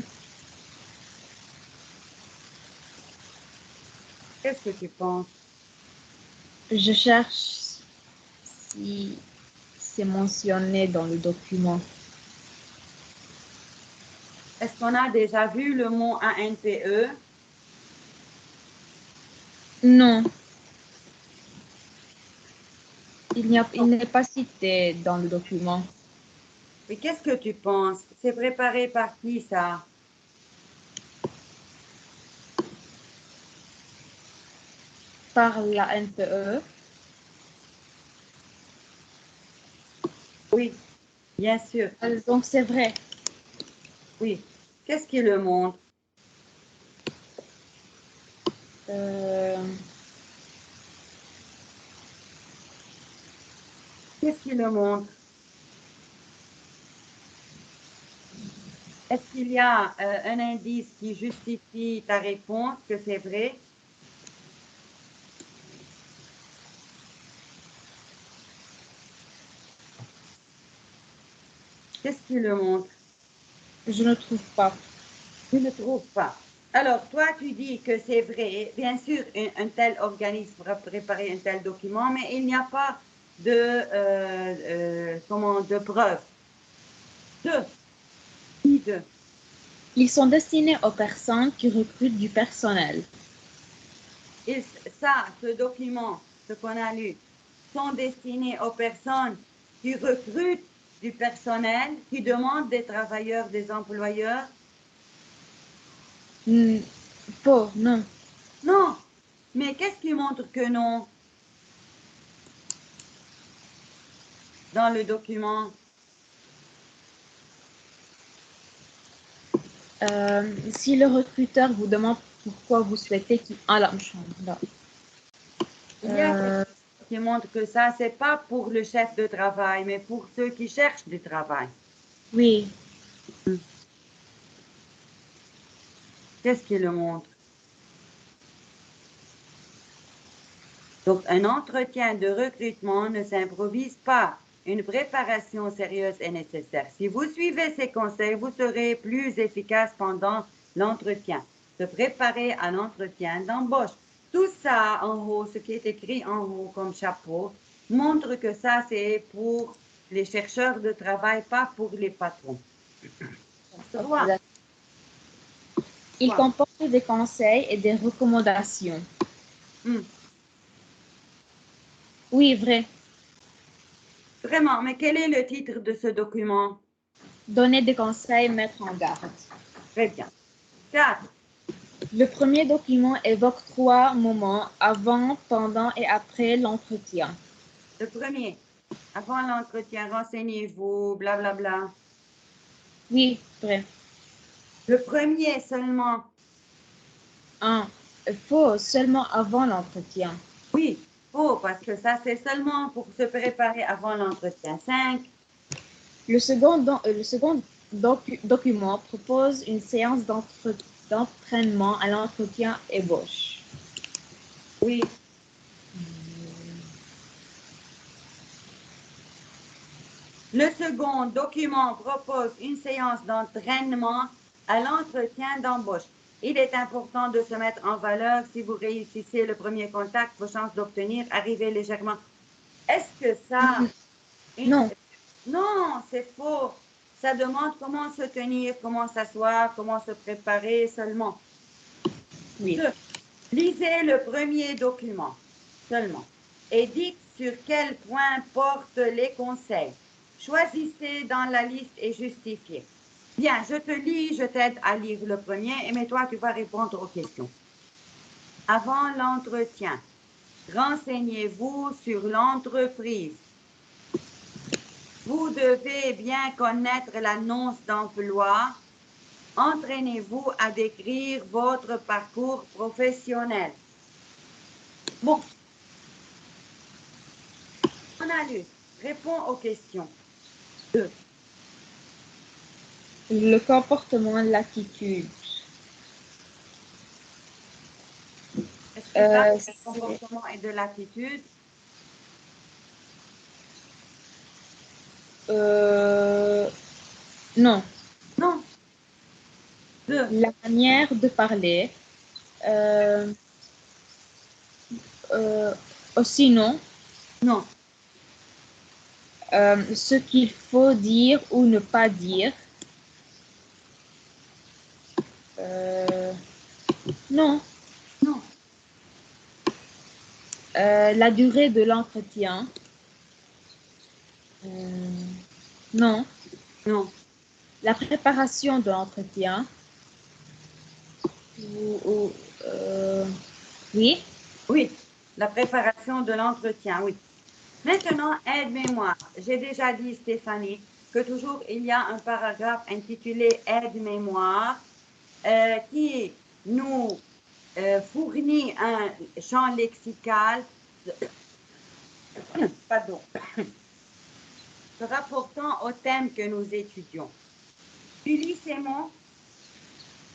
Qu'est-ce que tu penses? je cherche si c'est mentionné dans le document. Est-ce qu'on a déjà vu le mot ANPE? Non, il n'est pas cité dans le document. Mais qu'est-ce que tu penses? C'est préparé par qui ça? Par la NPE. Oui, bien sûr. Donc c'est vrai. Oui. Qu'est-ce qui le montre? Euh, Qu'est-ce qui le montre? Est-ce qu'il y a un indice qui justifie ta réponse que c'est vrai? Qu'est-ce qui le montre? je ne trouve pas. Tu ne trouves pas. Alors, toi, tu dis que c'est vrai. Bien sûr, un tel organisme va préparer un tel document, mais il n'y a pas de, comment, de preuve. Deux. Qui deux? Ils sont destinés aux personnes qui recrutent du personnel. Et ça, ce document, ce qu'on a lu, sont destinés aux personnes qui recrutent du personnel, qui demandent des travailleurs, des employeurs. Faux, non. Non, mais qu'est-ce qui montre que non dans le document? Si le recruteur vous demande pourquoi vous souhaitez qu'il... Ah là, là. Il y a quelque chose qui montre que ça, c'est pas pour le chef de travail, mais pour ceux qui cherchent du travail. Oui. Qu'est-ce qui le montre? Donc, un entretien de recrutement ne s'improvise pas. Une préparation sérieuse est nécessaire. Si vous suivez ces conseils, vous serez plus efficace pendant l'entretien. Se préparer à l'entretien d'embauche. Tout ça en haut, ce qui est écrit en haut comme chapeau, montre que ça, c'est pour les chercheurs de travail, pas pour les patrons. Okay. Il comporte des conseils et des recommandations. Oui, vrai. Vraiment, mais quel est le titre de ce document? Donner des conseils, mettre en garde. Très bien. 4. Le premier document évoque 3 moments avant, pendant et après l'entretien. Le premier, avant l'entretien, renseignez-vous, blablabla. Oui, vrai. Le premier seulement. Faux, seulement avant l'entretien. Oui, faux, parce que ça, c'est seulement pour se préparer avant l'entretien. 5. Le second document propose une séance d'entraînement à l'entretien ébauche. Oui. Le second document propose une séance d'entraînement à l'entretien d'embauche. Il est important de se mettre en valeur. Si vous réussissez le premier contact, vos chances d'obtenir arriver légèrement. Est-ce que ça... Non. Non, c'est faux. Ça demande comment se tenir, comment s'asseoir, comment se préparer seulement. Oui. 2. Lisez le premier document seulement et dites sur quel point portent les conseils. Choisissez dans la liste et justifiez. Bien, je te lis, je t'aide à lire le premier, mais toi, tu vas répondre aux questions. Avant l'entretien, renseignez-vous sur l'entreprise. Vous devez bien connaître l'annonce d'emploi. Entraînez-vous à décrire votre parcours professionnel. Bon, on a lu. Réponds aux questions. 2. Le comportement, l'attitude. Est-ce que ça, c'est le comportement et de l'attitude? Non. Non. 2. La manière de parler. Aussi non. Non. Ce qu'il faut dire ou ne pas dire. Non. Non. La durée de l'entretien. Non. Non. La préparation de l'entretien. Oui. Oui. La préparation de l'entretien, oui. Maintenant, aide-mémoire. J'ai déjà dit, Stéphanie, que toujours il y a un paragraphe intitulé Aide-mémoire qui nous fournit un champ lexical pardon, se rapportant au thème que nous étudions. Tu lis ces mots?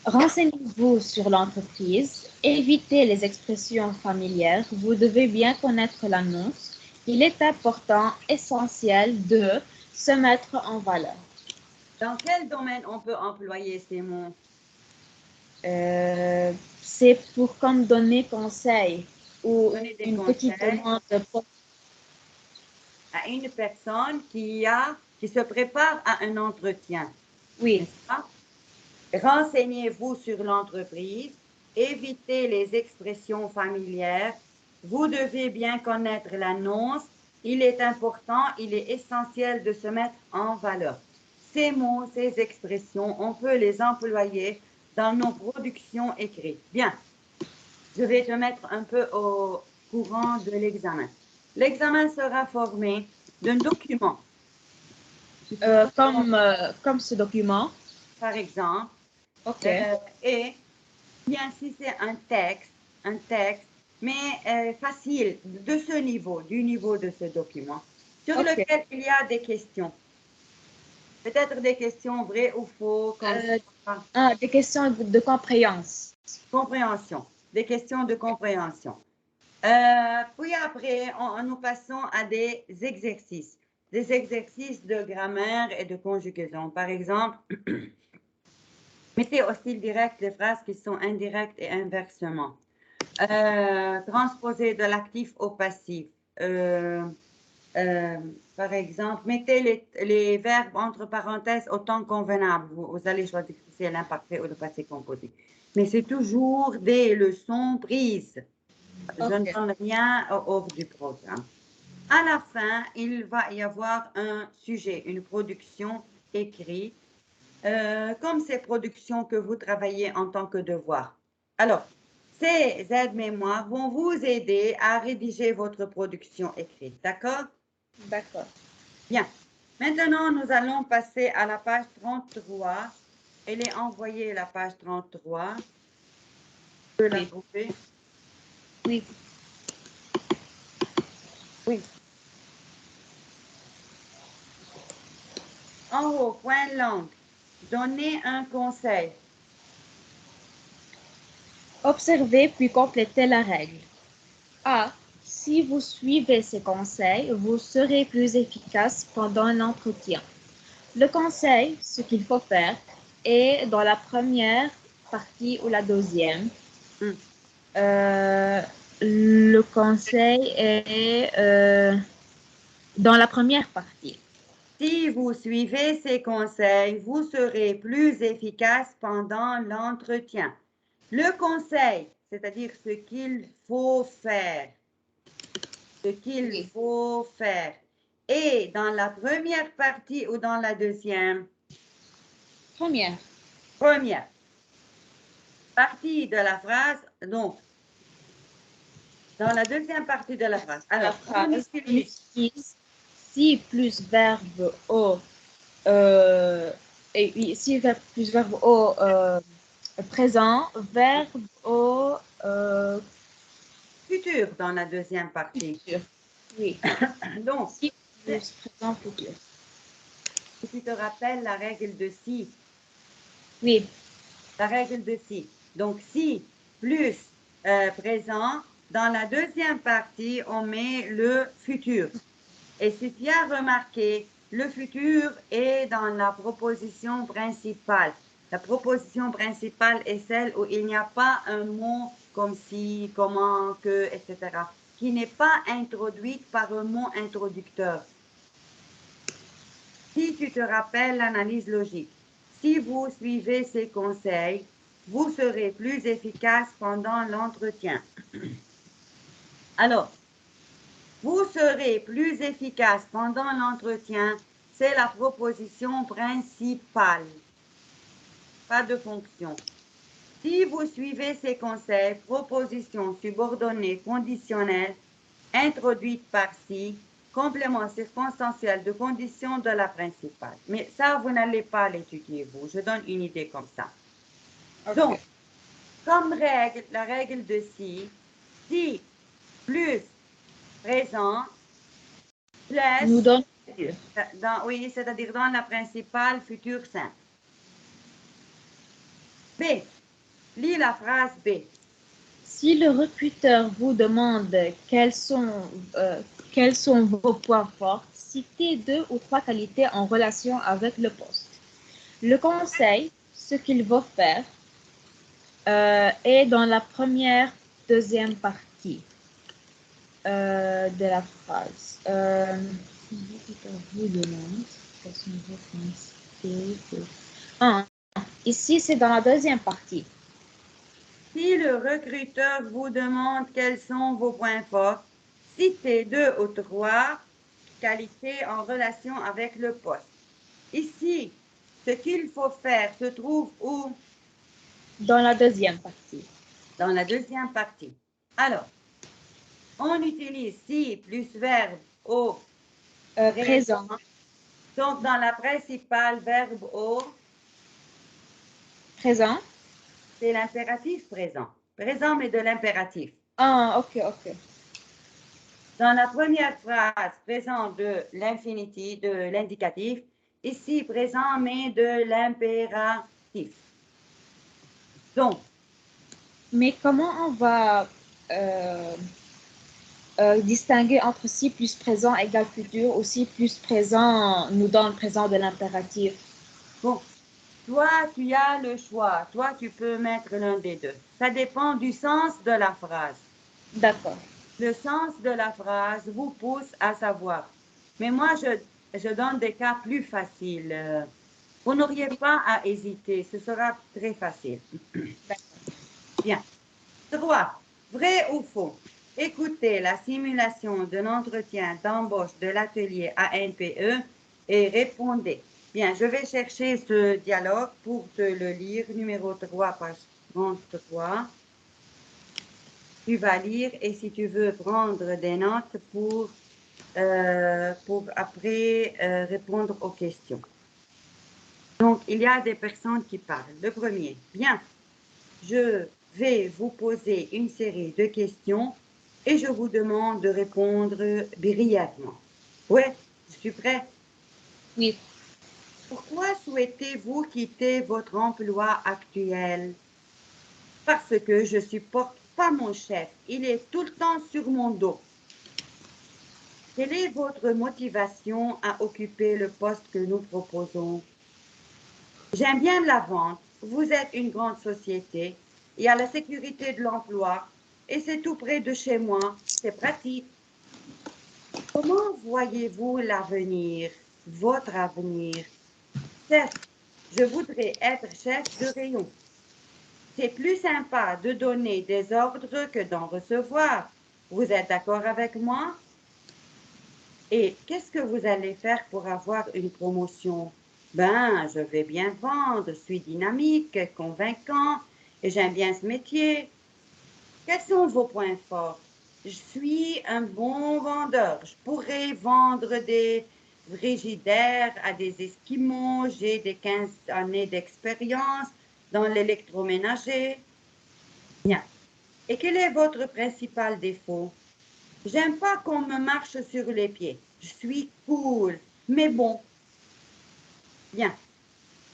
Renseignez-vous sur l'entreprise. Évitez les expressions familières. Vous devez bien connaître l'annonce. Il est important, essentiel de se mettre en valeur. Dans quel domaine on peut employer ces mots? C'est pour comme donner conseil ou Donner des une petite conseils demande à une personne qui a qui se prépare à un entretien. Oui. N'est-ce pas? Renseignez-vous sur l'entreprise, évitez les expressions familières. Vous devez bien connaître l'annonce. Il est important, il est essentiel de se mettre en valeur. Ces mots, ces expressions, on peut les employer dans nos productions écrites. Bien, je vais te mettre un peu au courant de l'examen. L'examen sera formé d'un document. Comme ce document. Par exemple, OK. et bien si c'est un texte, mais facile, de ce niveau, du niveau de ce document, sur OK. lequel il y a des questions. Peut-être des questions vraies ou faux, comme ça. Des questions de compréhension. Compréhension, des questions de compréhension. Puis après, nous passons à des exercices de grammaire et de conjugaison. Par exemple, mettez au style direct les phrases qui sont indirectes et inversement. Transposer de l'actif au passif. Par exemple, mettez les verbes entre parenthèses autant convenable. Vous allez choisir si c'est l'imparfait ou le passé composé. Mais c'est toujours des leçons prises. Je ne donne rien hors du programme. À la fin, il va y avoir un sujet, une production écrite, comme ces productions que vous travaillez en tant que devoir. Alors, ces aides-mémoires vont vous aider à rédiger votre production écrite, d'accord? D'accord. Bien. Maintenant, nous allons passer à la page 33. Elle est envoyée, la page 33. Je peux la Oui. trouver? Oui. Oui. En haut, point langue. Donnez un conseil. Observez puis complétez la règle. A. Si vous suivez ces conseils, vous serez plus efficace pendant l'entretien. Le conseil, ce qu'il faut faire, est dans la première partie ou la deuxième. Hmm. Le conseil est dans la première partie. Si vous suivez ces conseils, vous serez plus efficace pendant l'entretien. Le conseil, c'est-à-dire ce qu'il faut faire, ce qu'il Oui. faut faire. Et dans la première partie ou dans la deuxième? Première. Première partie de la phrase, donc, dans la deuxième partie de la phrase. La Alors, on phrase utilise utilise si plus verbe au et oui, si verbe plus verbe au présent, verbe au futur dans la deuxième partie. futur. Oui. Donc, Si plus présent futur. si tu te rappelles la règle de si, Oui. la règle de si. Donc, si plus présent, dans la deuxième partie, on met le futur. Et si tu as remarqué, le futur est dans la proposition principale. La proposition principale est celle où il n'y a pas un mot comme si, comment, que, etc., qui n'est pas introduite par un mot introducteur. Si tu te rappelles l'analyse logique, si vous suivez ces conseils, vous serez plus efficace pendant l'entretien. Alors, vous serez plus efficace pendant l'entretien, c'est la proposition principale, pas de fonction. Si vous suivez ces conseils, proposition subordonnée conditionnelle, introduite par si, complément circonstanciel de condition de la principale. Mais ça, vous n'allez pas l'étudier, vous. Je donne une idée comme ça. Okay. Donc, comme règle, la règle de si plus présent, Nous plus, donne oui, c'est-à-dire dans la principale futur simple. B, lis la phrase B. si le recruteur vous demande quels sont vos points forts, citez 2 ou 3 qualités en relation avec le poste. Le conseil, ce qu'il faut faire, est dans la deuxième partie de la phrase. Si le recruteur vous demande Ah, ici, c'est dans la deuxième partie. Si le recruteur vous demande quels sont vos points forts, citez 2 ou 3 qualités en relation avec le poste. Ici, ce qu'il faut faire se trouve où? Dans la deuxième partie. Dans la deuxième partie. Alors, on utilise si plus verbe au Présent. Donc, dans la principale, verbe au, Présent. c'est l'impératif présent. Présent, mais de l'impératif. Ah, ok. Dans la première phrase, présent de l'infinitif, de l'indicatif. Ici, présent, mais de l'impératif. Donc, Mais comment on va distinguer entre si plus présent égale futur ou si plus présent nous donne le présent de l'impératif? bon, toi, tu as le choix. Toi, tu peux mettre l'un des deux. Ça dépend du sens de la phrase. D'accord. Le sens de la phrase vous pousse à savoir. Mais moi, je donne des cas plus faciles. Vous n'auriez pas à hésiter, ce sera très facile. Bien. 3. Vrai ou faux? Écoutez la simulation de l'entretien d'embauche de l'atelier ANPE et répondez. Bien, je vais chercher ce dialogue pour te le lire. Numéro 3, page 33. Tu vas lire et si tu veux prendre des notes pour après répondre aux questions. Donc, il y a des personnes qui parlent. Le premier, bien, je vais vous poser une série de questions et je vous demande de répondre brièvement. Ouais, je suis prêt. Oui. Pourquoi souhaitez-vous quitter votre emploi actuel? Parce que je supporte pas mon chef. Il est tout le temps sur mon dos. Quelle est votre motivation à occuper le poste que nous proposons? J'aime bien la vente. Vous êtes une grande société. Il y a la sécurité de l'emploi et c'est tout près de chez moi. C'est pratique. Comment voyez-vous l'avenir, votre avenir? Certes, je voudrais être chef de rayon. C'est plus sympa de donner des ordres que d'en recevoir. Vous êtes d'accord avec moi? Et qu'est-ce que vous allez faire pour avoir une promotion? Ben, je vais bien vendre, je suis dynamique, convaincant et j'aime bien ce métier. Quels sont vos points forts? Je suis un bon vendeur. Je pourrais vendre des frigidaires à des Esquimaux. J'ai des 15 années d'expérience dans l'électroménager. Bien. Et quel est votre principal défaut? J'aime pas qu'on me marche sur les pieds. Je suis cool, mais bon. Bien.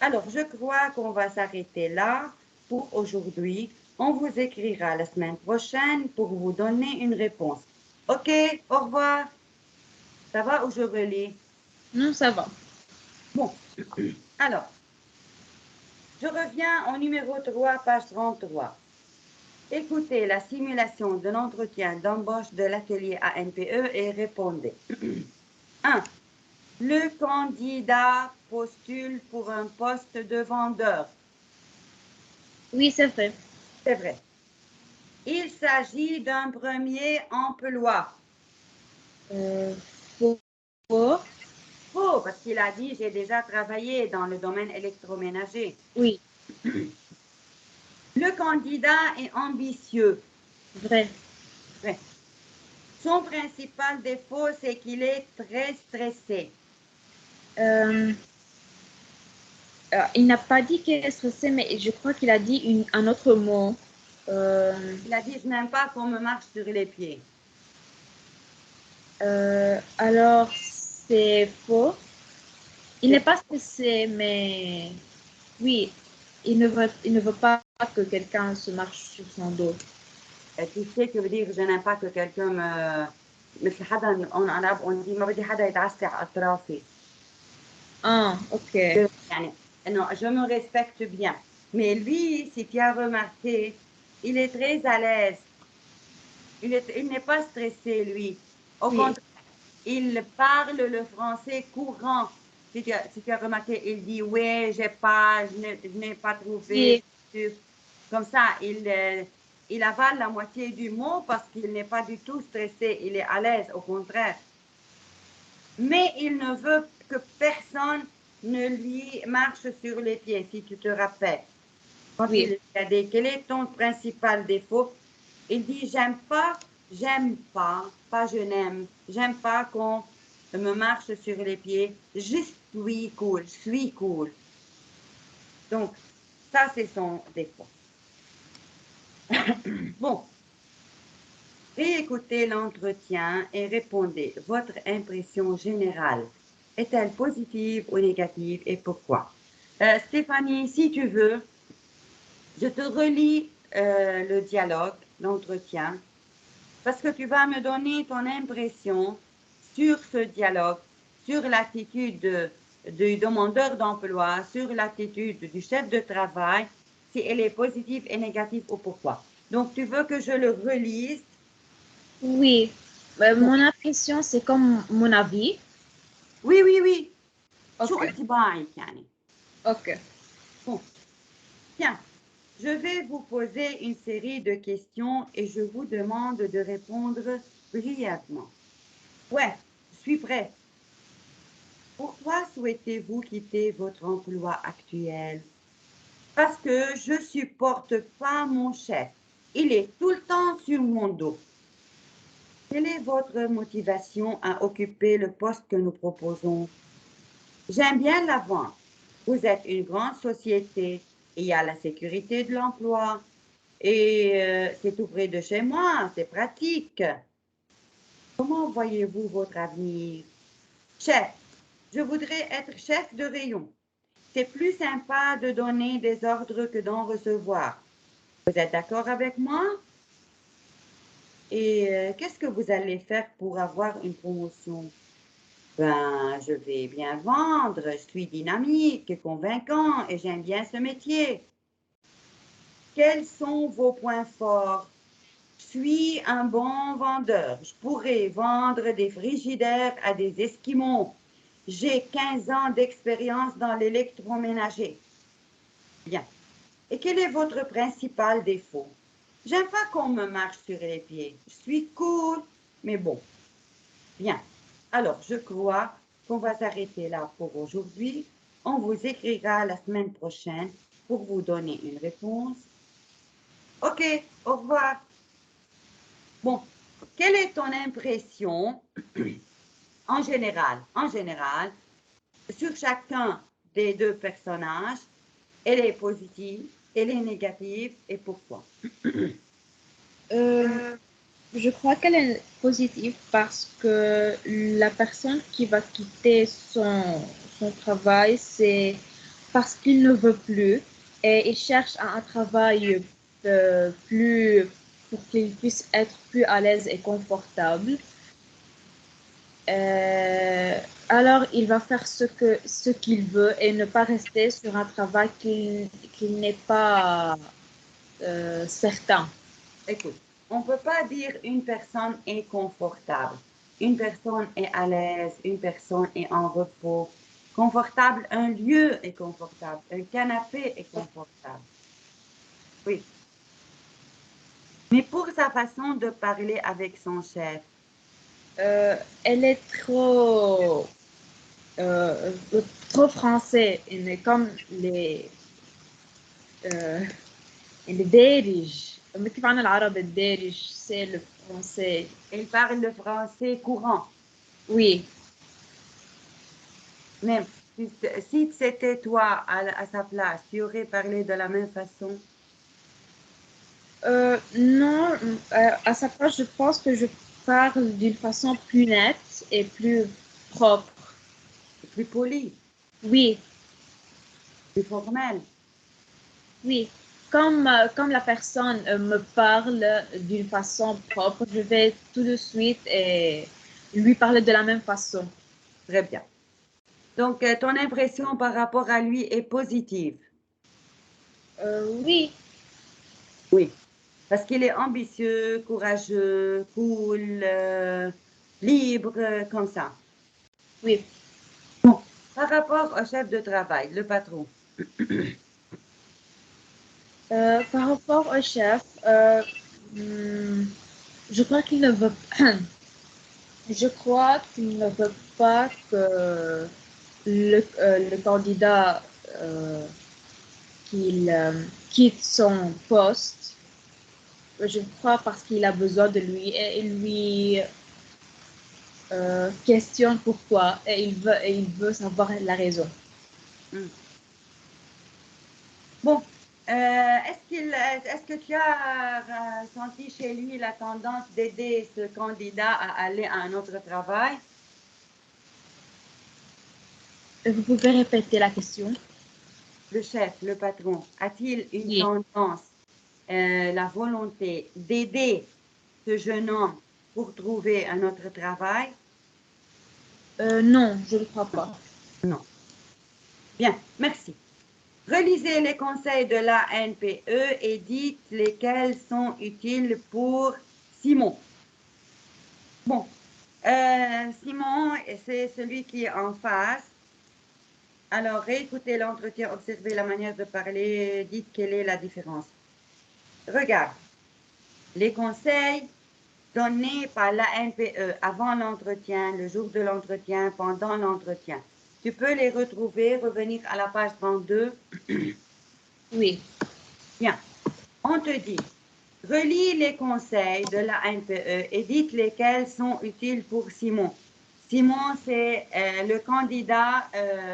Alors, je crois qu'on va s'arrêter là pour aujourd'hui. On vous écrira la semaine prochaine pour vous donner une réponse. OK, au revoir. Ça va ou je relis? Non, ça va. Bon, alors, je reviens au numéro 3, page 33. Écoutez la simulation de l'entretien d'embauche de l'atelier ANPE et répondez. 1. Le candidat postule pour un poste de vendeur. Oui, c'est vrai. C'est vrai. Il s'agit d'un premier emploi. Faux. Faux. Faux, parce qu'il a dit j'ai déjà travaillé dans le domaine électroménager. Oui, Le candidat est ambitieux. vrai. Vrai. Son principal défaut, c'est qu'il est très stressé. Euh, il n'a pas dit qu'il est stressé, mais je crois qu'il a dit un autre mot. Il a dit je n'aime pas qu'on me marche sur les pieds. Alors, c'est faux. Il n'est pas stressé, mais oui, il ne veut pas que quelqu'un se marche sur son dos. Tu sais que veut dire je n'aime pas que quelqu'un me مثل حدا on dit ما بدي حدا يتعسى على اطرافي. Ah, ok. يعني non, je me respecte bien. Mais lui, si tu as remarqué, il est très à l'aise. Il n'est pas stressé, lui. Au Oui, contraire, il parle le français courant. Si tu as remarqué, il dit oui, je n'ai pas trouvé. Comme ça, il avale la moitié du mot parce qu'il n'est pas du tout stressé, il est à l'aise, au contraire. Mais il ne veut que personne ne lui marche sur les pieds, si tu te rappelles. Quand il a dit quel est ton principal défaut, il dit j'aime pas je n'aime, j'aime pas qu'on me marche sur les pieds, je suis cool. Donc, ça c'est son défaut. Bon, réécoutez l'entretien et répondez. Votre impression générale est-elle positive ou négative et pourquoi? Stéphanie, si tu veux, je te relis le dialogue, l'entretien, parce que tu vas me donner ton impression sur ce dialogue, sur l'attitude du demandeur d'emploi, sur l'attitude du chef de travail, si elle est positive et négative ou pourquoi. Donc, tu veux que je le relise? Oui, mon impression, c'est comme mon avis. Oui, oui, oui. شو Ok, انطباعك يعني؟ ok. Bon, tiens, je vais vous poser une série de questions et je vous demande de répondre brièvement. Ouais, je suis prêt. Pourquoi souhaitez-vous quitter votre emploi actuel? Parce que je supporte pas mon chef. Il est tout le temps sur mon dos. Quelle est votre motivation à occuper le poste que nous proposons? J'aime bien la vente. Vous êtes une grande société. Il y a la sécurité de l'emploi. Et c'est tout près de chez moi, c'est pratique. Comment voyez-vous votre avenir? Chef, je voudrais être chef de rayon. C'est plus sympa de donner des ordres que d'en recevoir. Vous êtes d'accord avec moi? Et qu'est-ce que vous allez faire pour avoir une promotion? Ben, je vais bien vendre, je suis dynamique, convaincant et j'aime bien ce métier. Quels sont vos points forts? Je suis un bon vendeur. Je pourrais vendre des frigidaires à des Esquimaux. J'ai 15 ans d'expérience dans l'électroménager. Bien. Et quel est votre principal défaut? J'aime pas qu'on me marche sur les pieds. Je suis cool, mais bon. Bien. Alors, je crois qu'on va s'arrêter là pour aujourd'hui. On vous écrira la semaine prochaine pour vous donner une réponse. OK, au revoir. Bon, quelle est ton impression en général, sur chacun des deux personnages? Elle est positive, elle est négative et pourquoi? Je crois qu'elle est positive parce que la personne qui va quitter son travail, c'est parce qu'il ne veut plus et il cherche un travail plus pour qu'il puisse être plus à l'aise et confortable. Euh, alors, il va faire ce qu'il veut et ne pas rester sur un travail qu'il n'est pas certain. Écoute, on ne peut pas dire une personne est confortable. Une personne est à l'aise, une personne est en repos. Confortable, un lieu est confortable, un canapé est confortable. Oui. Mais pour sa façon de parler avec son chef, Elle est euh, trop français. Il est comme euh, الدارج كيف عنا العرب الدارج c'est le français. il parle le français courant. Oui. Même si c'était toi à sa place, tu aurais parlé de la même façon. Non, à sa place, je pense que je parle d'une façon plus nette et plus propre. Plus poli, Oui, plus formel. oui. Comme la personne me parle d'une façon propre, je vais tout de suite et lui parler de la même façon. Très bien. Donc, ton impression par rapport à lui est positive. Oui, Oui, parce qu'il est ambitieux, courageux, cool, libre, comme ça. oui. Bon, Par rapport au chef de travail, le patron. Par rapport au chef, hmm, je crois qu'il ne veut je crois qu'il ne veut pas que le candidat qu'il quitte son poste. Je crois parce qu'il a besoin de lui et il lui questionne pourquoi et il veut savoir la raison. Hmm. Bon, est-ce que tu as senti chez lui la tendance d'aider ce candidat à aller à un autre travail? Vous pouvez répéter la question? Le chef, le patron, a-t-il une Oui. tendance, la volonté d'aider ce jeune homme pour trouver un autre travail? Non, je ne crois pas. Non. Bien, merci. Relisez les conseils de la NPE et dites lesquels sont utiles pour Simon. Bon, Simon, c'est celui qui est en face. Alors, réécoutez l'entretien, observez la manière de parler, dites quelle est la différence. Regarde, les conseils donnés par la NPE avant l'entretien, le jour de l'entretien, pendant l'entretien. Tu peux les retrouver, revenir à la page 32. Oui. Bien, on te dit, relis les conseils de la NPE et dites lesquels sont utiles pour Simon. Simon, c'est le candidat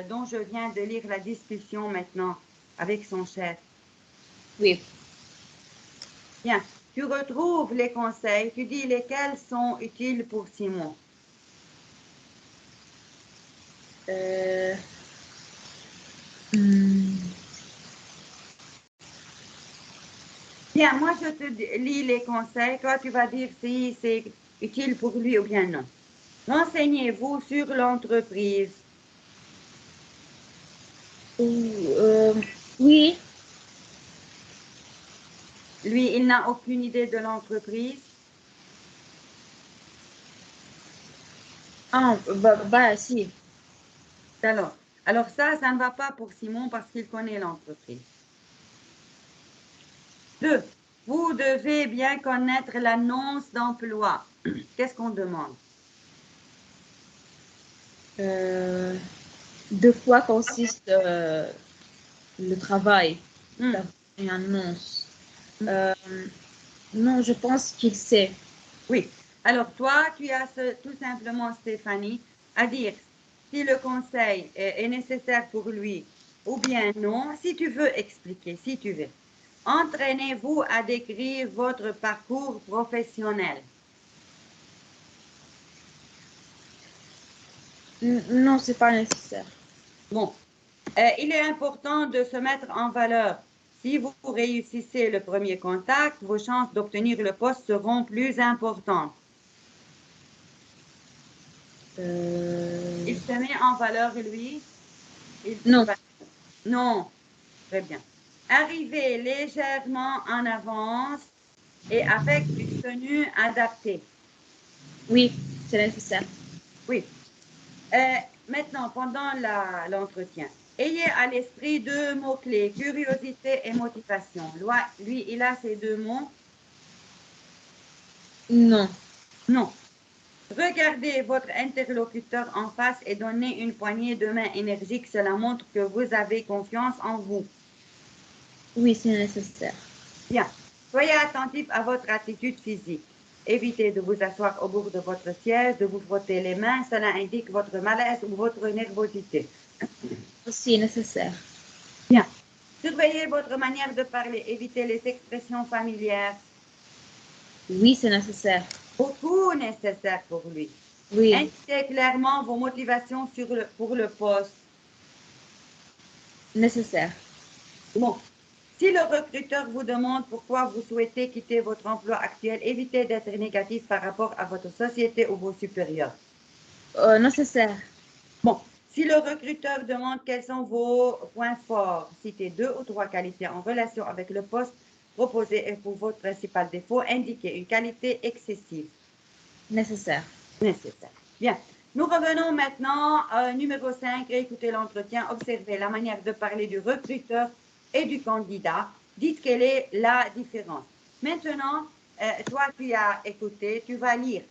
dont je viens de lire la discussion maintenant avec son chef. Oui. Bien, tu retrouves les conseils, tu dis lesquels sont utiles pour Simon. Euh, hmm, Bien, moi je te lis les conseils, toi tu vas dire si c'est utile pour lui ou bien non. Renseignez-vous sur l'entreprise. euh, oui. Lui, il n'a aucune idée de l'entreprise. Ah, si. Alors ça ne va pas pour Simon parce qu'il connaît l'entreprise. 2. Vous devez bien connaître l'annonce d'emploi. Qu'est-ce qu'on demande? Euh, de quoi consiste le travail Hmm, d'avoir une annonce? hmm. Euh, non, je pense qu'il sait. Oui. Alors toi, tu as tout simplement, Stéphanie, à dire si le conseil est nécessaire pour lui ou bien non, si tu veux expliquer, si tu veux. Entraînez-vous à décrire votre parcours professionnel. Non, c'est pas nécessaire. Bon, il est important de se mettre en valeur. Si vous réussissez le premier contact, vos chances d'obtenir le poste seront plus importantes. Euh, Il se met en valeur, lui. non, Non, très bien. Arrivez légèrement en avance et avec une tenue adaptée. oui, c'est nécessaire. Oui. Maintenant, pendant l'entretien, ayez à l'esprit deux mots-clés, curiosité et motivation. Lui, il a ces deux mots. Non, Non. Regardez votre interlocuteur en face et donnez une poignée de main énergique. Cela montre que vous avez confiance en vous. oui, c'est nécessaire. Bien. Soyez attentif à votre attitude physique. Évitez de vous asseoir au bord de votre siège, de vous frotter les mains. Cela indique votre malaise ou votre nervosité. Aussi nécessaire. Bien. Surveillez votre manière de parler. Évitez les expressions familières. Oui, c'est nécessaire. Beaucoup nécessaires pour lui. Oui, Indiquez clairement vos motivations pour le poste. nécessaire. Bon, si le recruteur vous demande pourquoi vous souhaitez quitter votre emploi actuel, évitez d'être négatif par rapport à votre société ou vos supérieurs. Nécessaire. Bon, si le recruteur demande quels sont vos points forts, citez deux ou trois qualités en relation avec le poste proposé et pour votre principal défaut, indiquez une qualité excessive Nécessaire. nécessaire. Bien. Nous revenons maintenant à numéro 5, réécoutez l'entretien, observez la manière de parler du recruteur et du candidat. Dites quelle est la différence. Maintenant, toi qui as écouté, tu vas lire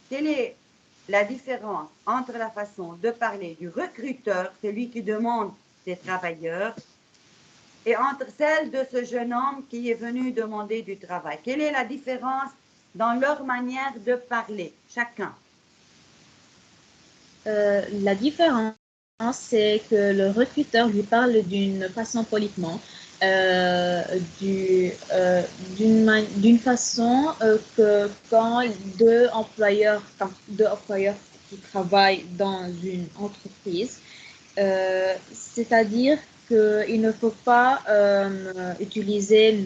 quelle est la différence entre la façon de parler du recruteur, celui qui demande des travailleurs, et entre celle de ce jeune homme qui est venu demander du travail. Quelle est la différence dans leur manière de parler, chacun? La différence, c'est que le recruteur lui parle d'une façon politiquement, d'une façon que quand deux employeurs qui travaillent dans une entreprise, c'est-à-dire qu'il ne faut pas utiliser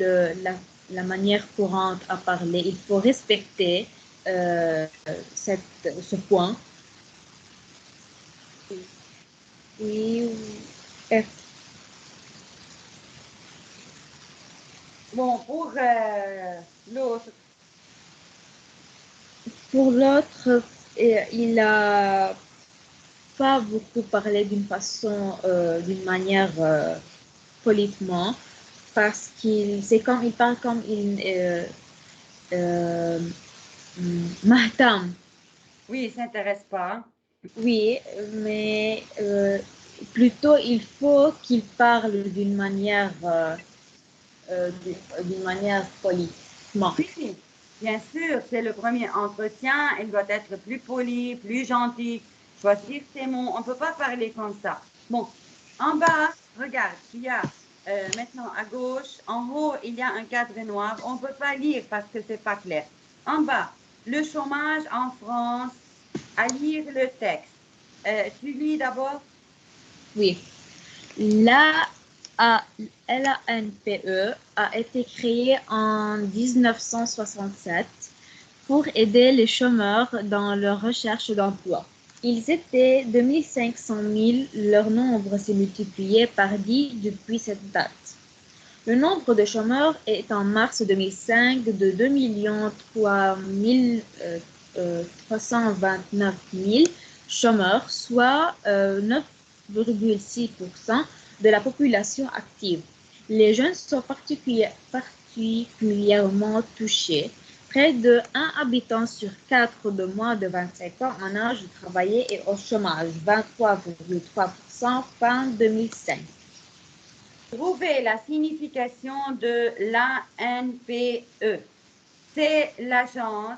la manière courante à parler. Il faut respecter ce point. Oui. Bon, pour l'autre, Pour l'autre, il a pas beaucoup parlé d'une manière politiquement, parce il parle comme euh, Mahtam. oui, il ne s'intéresse pas. Oui, mais plutôt il faut qu'il parle d'une manière politiquement. Oui, bien sûr, c'est le premier entretien. Il doit être plus poli, plus gentil, choisir ses mots. On ne peut pas parler comme ça. Bon, en bas, regarde, il y a maintenant à gauche, en haut, il y a un cadre noir. On ne peut pas lire parce que c'est pas clair. En bas, le chômage en France, à lire le texte. Tu lis d'abord? Oui. La LANPE a été créée en 1967 pour aider les chômeurs dans leur recherche d'emploi. Ils étaient 2500 000, leur nombre s'est multiplié par 10 depuis cette date. Le nombre de chômeurs est en mars 2005 de 2 329 000 chômeurs, soit 9,6% de la population active. Les jeunes sont particulièrement touchés. Près de 1 habitant sur 4 de moins de 25 ans en âge de travailler est au chômage, 23,3% fin 2005. Trouvez la signification de l'ANPE. C'est l'agence,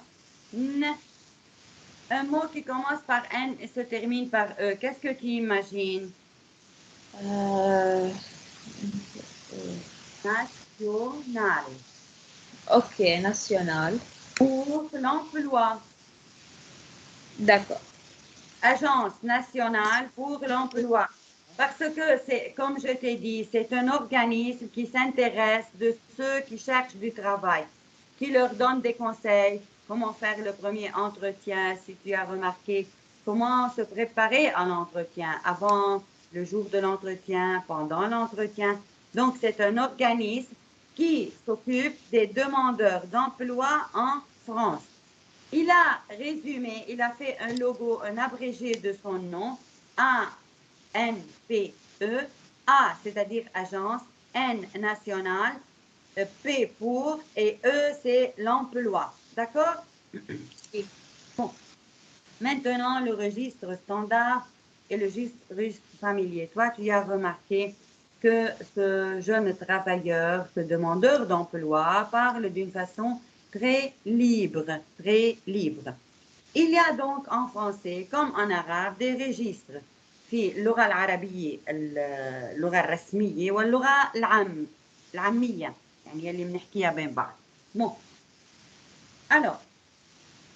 un mot qui commence par N et se termine par E. Qu'est-ce que tu imagines? Euh, National. ok, national. Pour l'emploi. D'accord. Agence nationale pour l'emploi. Parce que c'est, comme je t'ai dit, c'est un organisme qui s'intéresse de ceux qui cherchent du travail, qui leur donne des conseils, comment faire le premier entretien, si tu as remarqué, comment se préparer à l'entretien, avant, le jour de l'entretien, pendant l'entretien. Donc, c'est un organisme qui s'occupe des demandeurs d'emploi en France. Il a résumé, il a fait un logo, un abrégé de son nom, ANPE, A, c'est-à-dire agence, N, national, P pour, et E, c'est l'emploi. D'accord? Oui. Bon, maintenant, le registre standard et le registre familier. Toi, tu as remarqué que ce jeune travailleur, ce demandeur d'emploi, parle d'une façon très libre, très libre. Il y a donc en français comme en arabe des registres في اللغة العربية اللغة الرسمية واللغة العامية يعني اللي بنحكيها بين بعض. Bon. Alors,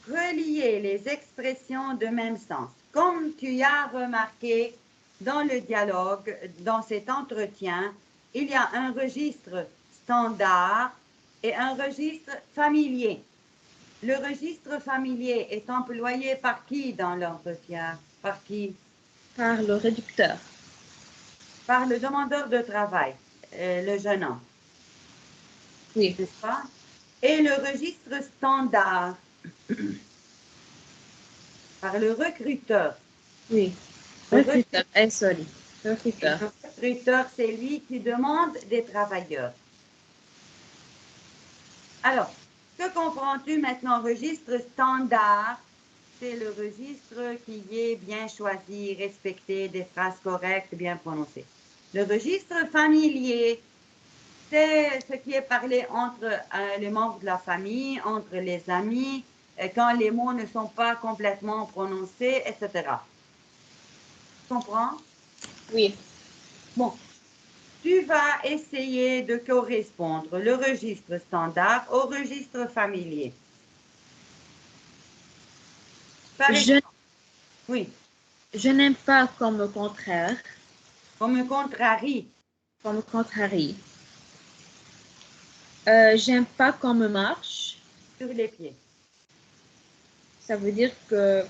relier les expressions de même sens. Comme tu as remarqué dans le dialogue, dans cet entretien, il y a un registre standard et un registre familier. Le registre familier est employé par qui dans l'entretien? Par qui? Par le réducteur. Par le demandeur de travail, le jeune homme, Oui. n'est-ce pas? Et le registre standard par le recruteur. Oui. Le Recruteur. Sorry. Recruteur. Le recruteur, c'est lui qui demande des travailleurs. Alors, que comprends-tu maintenant? Registre standard, c'est le registre qui est bien choisi, respecté, des phrases correctes, bien prononcées. Le registre familier, c'est ce qui est parlé entre les membres de la famille, entre les amis, quand les mots ne sont pas complètement prononcés, etc. Tu comprends? Oui. Bon, tu vas essayer de correspondre le registre standard au registre familier. Par exemple, oui, Je n'aime pas comme contraire, comme contrarie. comme contrarie. J'aime pas comme marche. Sur les pieds. Ça veut dire que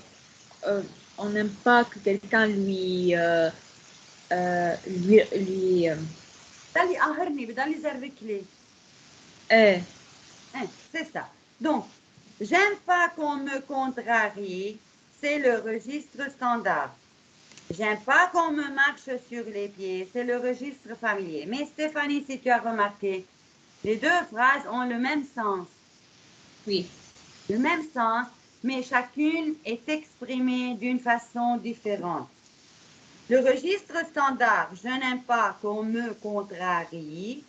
on n'aime pas que quelqu'un lui بضل يقهرني بضل يزرك لي. eh, C'est ça. Donc, j'aime pas qu'on me contrarie, c'est le registre standard. J'aime pas qu'on me marche sur les pieds, c'est le registre familier. Mais Stéphanie, si tu as remarqué, les deux phrases ont le même sens. oui. Le même sens, mais chacune est exprimée d'une façon différente. Le registre standard, je n'aime pas qu'on me contrarie.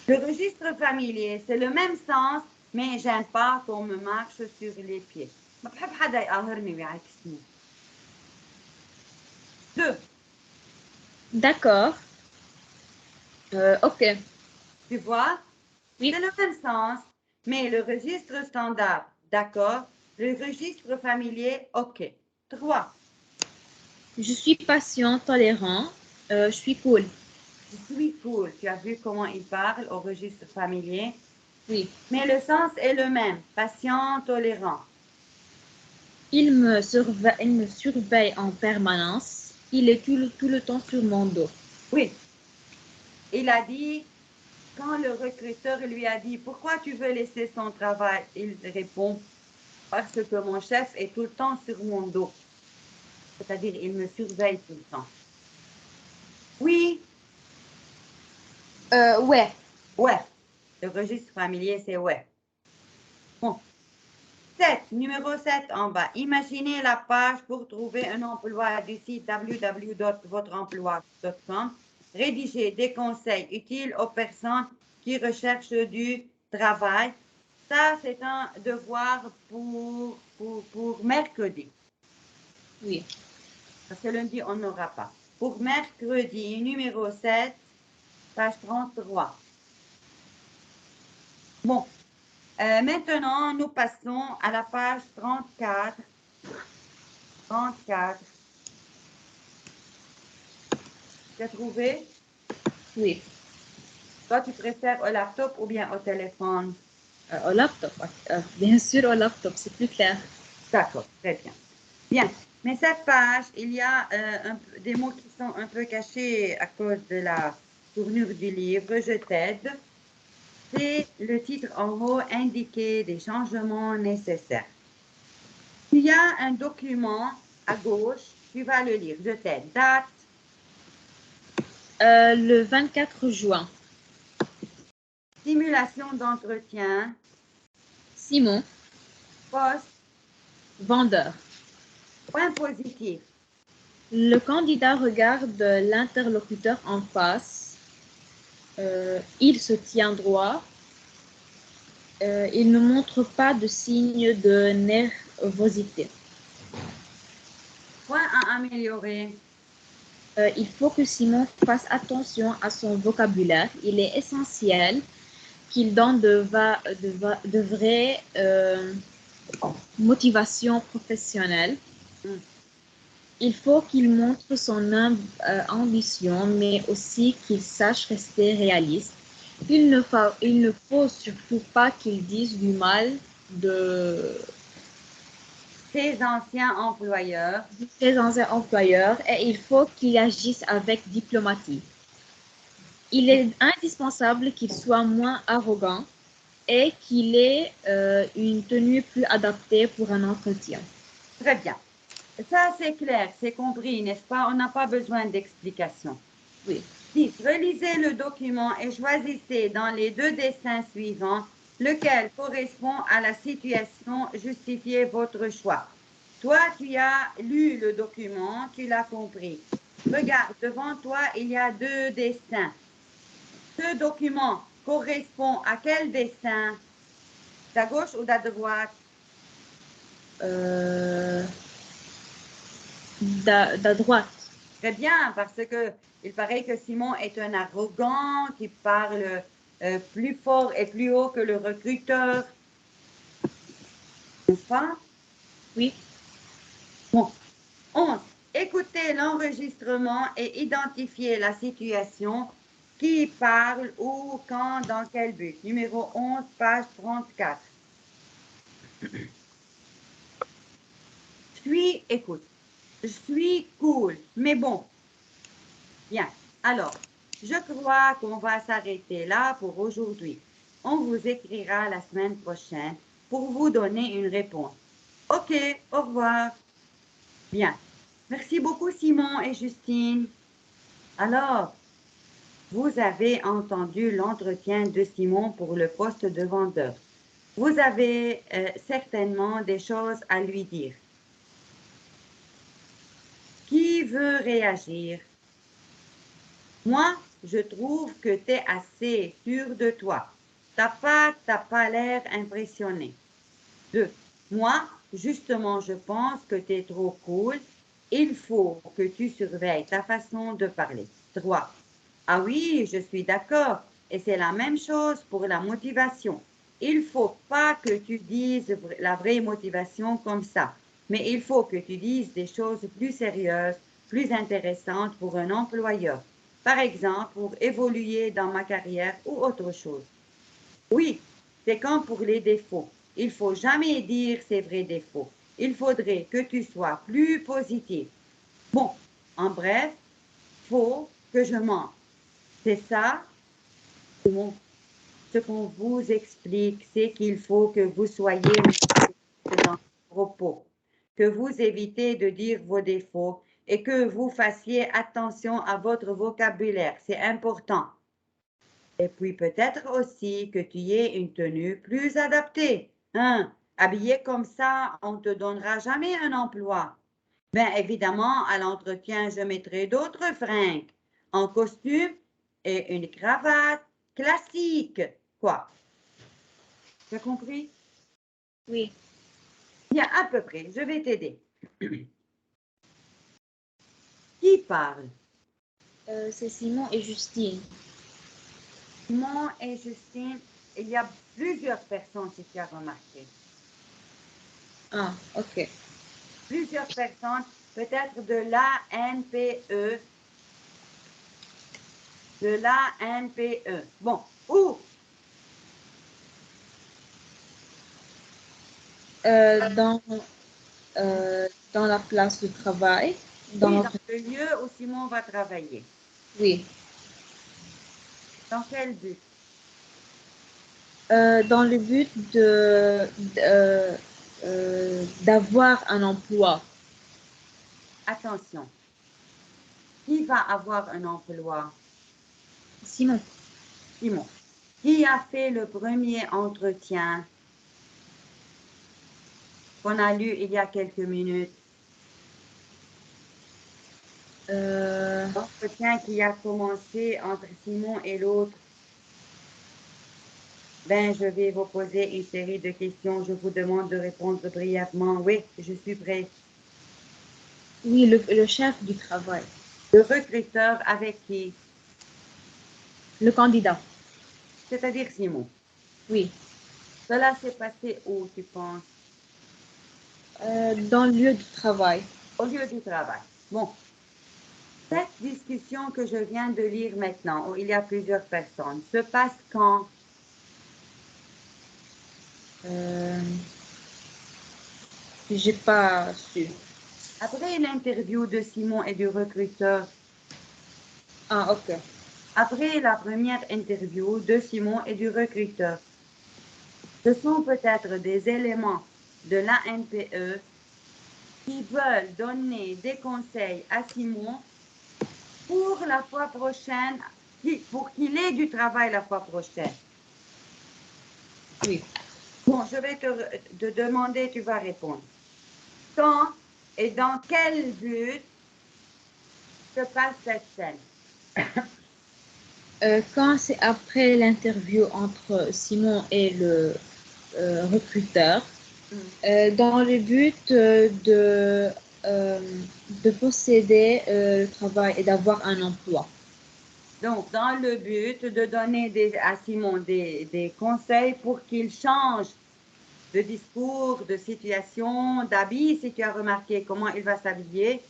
Le registre familier, c'est le même sens, mais j'aime pas qu'on me marche sur les pieds. ما بحب حدا يقهرني ويعكسني. Deux, D'accord. Ok. tu vois, Oui. c'est le même sens, mais le registre standard, d'accord. Le registre familier, ok. Trois, Je suis patient, tolérant. Je suis cool. je suis cool. Tu as vu comment il parle au registre familier? Oui. Mais le sens est le même, patient, tolérant. Il me surveille en permanence. Il est tout le temps sur mon dos. Oui, il a dit, quand le recruteur lui a dit, pourquoi tu veux laisser son travail? Il répond, parce que mon chef est tout le temps sur mon dos. C'est-à-dire, il me surveille tout le temps. Oui, Ouais. ouais. Le registre familier, c'est ouais. Bon. 7, numéro 7 en bas. Imaginez la page pour trouver un emploi du site www.votreemploi.com. Rédiger des conseils utiles aux personnes qui recherchent du travail. Ça, c'est un devoir pour mercredi. Oui. Parce que lundi, on n'aura pas. Pour mercredi, numéro 7, page 33. Bon, maintenant, nous passons à la page 34. 34. Tu as trouvé? Oui. Toi, tu préfères au laptop ou bien au téléphone? Au laptop. Bien sûr, au laptop, c'est plus clair. D'accord, très bien. Bien, mais cette page, il y a des mots qui sont un peu cachés à cause de la tournure du livre. Je t'aide. C'est le titre en haut indiqué des changements nécessaires. Il y a un document à gauche, tu vas le lire. Je t'aide. Date, Le 24 juin, simulation d'entretien, Simon, poste, vendeur. point positif. Le candidat regarde l'interlocuteur en face. Il se tient droit. Il ne montre pas de signe de nervosité. Point à améliorer. Il faut que Simon fasse attention à son vocabulaire. Il est essentiel qu'il donne de vraies motivations professionnelles. Il faut qu'il montre son ambition, mais aussi qu'il sache rester réaliste. Il ne faut surtout pas qu'il dise du mal de Ses anciens employeurs. ses anciens employeurs et il faut qu'il agisse avec diplomatie. Il est indispensable qu'il soit moins arrogant et qu'il ait une tenue plus adaptée pour un entretien. Très bien. Ça, c'est clair, c'est compris, n'est-ce pas? On n'a pas besoin d'explication. Oui. 10. Relisez le document et choisissez dans les deux dessins suivants lequel correspond à la situation, justifiez votre choix. Toi, tu as lu le document, tu l'as compris. Regarde, devant toi, il y a deux dessins. Ce document correspond à quel dessin? D'à gauche ou d'à droite? De droite. Très bien, parce que il paraît que Simon est un arrogant qui parle plus fort et plus haut que le recruteur. N'est-ce pas? Oui. Bon. 11. Écoutez l'enregistrement et identifiez la situation, qui parle, où, quand, dans quel but. Numéro 11, page 34. Écoute, je suis cool, mais bon. Bien, alors, je crois qu'on va s'arrêter là pour aujourd'hui. On vous écrira la semaine prochaine pour vous donner une réponse. OK, au revoir. Bien. Merci beaucoup, Simon et Justine. Alors, vous avez entendu l'entretien de Simon pour le poste de vendeur. Vous avez certainement des choses à lui dire. Qui veut réagir? Moi, je trouve que tu es assez sûr de toi. T'as pas l'air impressionné. 2. Moi, justement, je pense que tu es trop cool. Il faut que tu surveilles ta façon de parler. 3. Ah oui, je suis d'accord. Et c'est la même chose pour la motivation. Il faut pas que tu dises la vraie motivation comme ça, mais il faut que tu dises des choses plus sérieuses, plus intéressantes pour un employeur. Par exemple, pour évoluer dans ma carrière ou autre chose. Oui, c'est comme pour les défauts. Il faut jamais dire ses vrais défauts. Il faudrait que tu sois plus positif. Bon, en bref, faut que je mente. C'est ça, ce qu'on vous explique, c'est qu'il faut que vous soyez dans vos propos, que vous évitez de dire vos défauts et que vous fassiez attention à votre vocabulaire. C'est important. Et puis peut-être aussi que tu aies une tenue plus adaptée. Hein? Habillé comme ça, on ne te donnera jamais un emploi. Bien évidemment, à l'entretien, je mettrai d'autres fringues, en costume et une cravate classique. Quoi? Tu as compris? Oui. Bien, à peu près, je vais t'aider. Qui parle? C'est Simon et Justine. Simon et Justine, il y a plusieurs personnes, si tu as remarqué. Ah, ok. Plusieurs personnes, peut-être de l'ANPE, de l'ANPE. Bon, où? Euh, dans, dans la place de travail. Dans Oui, dans notre... le lieu où Simon va travailler. Oui. Dans quel but? Dans le but d'avoir un emploi. Attention, qui va avoir un emploi? Simon. Simon. Qui a fait le premier entretien qu'on a lu il y a quelques minutes? L'entretien qui a commencé entre Simon et l'autre. Ben, je vais vous poser une série de questions. Je vous demande de répondre brièvement. Oui, je suis prêt. Oui, le chef du travail. Le recruteur avec qui? Le candidat. C'est-à-dire Simon. Oui. Cela s'est passé où, tu penses? Dans le lieu de travail. Au lieu du travail. Bon, cette discussion que je viens de lire maintenant, où il y a plusieurs personnes, se passe quand? Euh, j'ai pas su. Après l'interview de Simon et du recruteur, Ah, ok. après la première interview de Simon et du recruteur. Ce sont peut-être des éléments de l'ANPE qui veulent donner des conseils à Simon pour la fois prochaine, pour qu'il ait du travail la fois prochaine. Oui. Bon, je vais te demander, tu vas répondre. Quand et dans quel but se passe cette scène? Quand c'est après l'interview entre Simon et le recruteur, dans le but de posséder le travail et d'avoir un emploi. Donc, dans le but de donner à Simon des conseils pour qu'il change de discours, de situation, d'habit, si tu as remarqué comment il va s'habiller,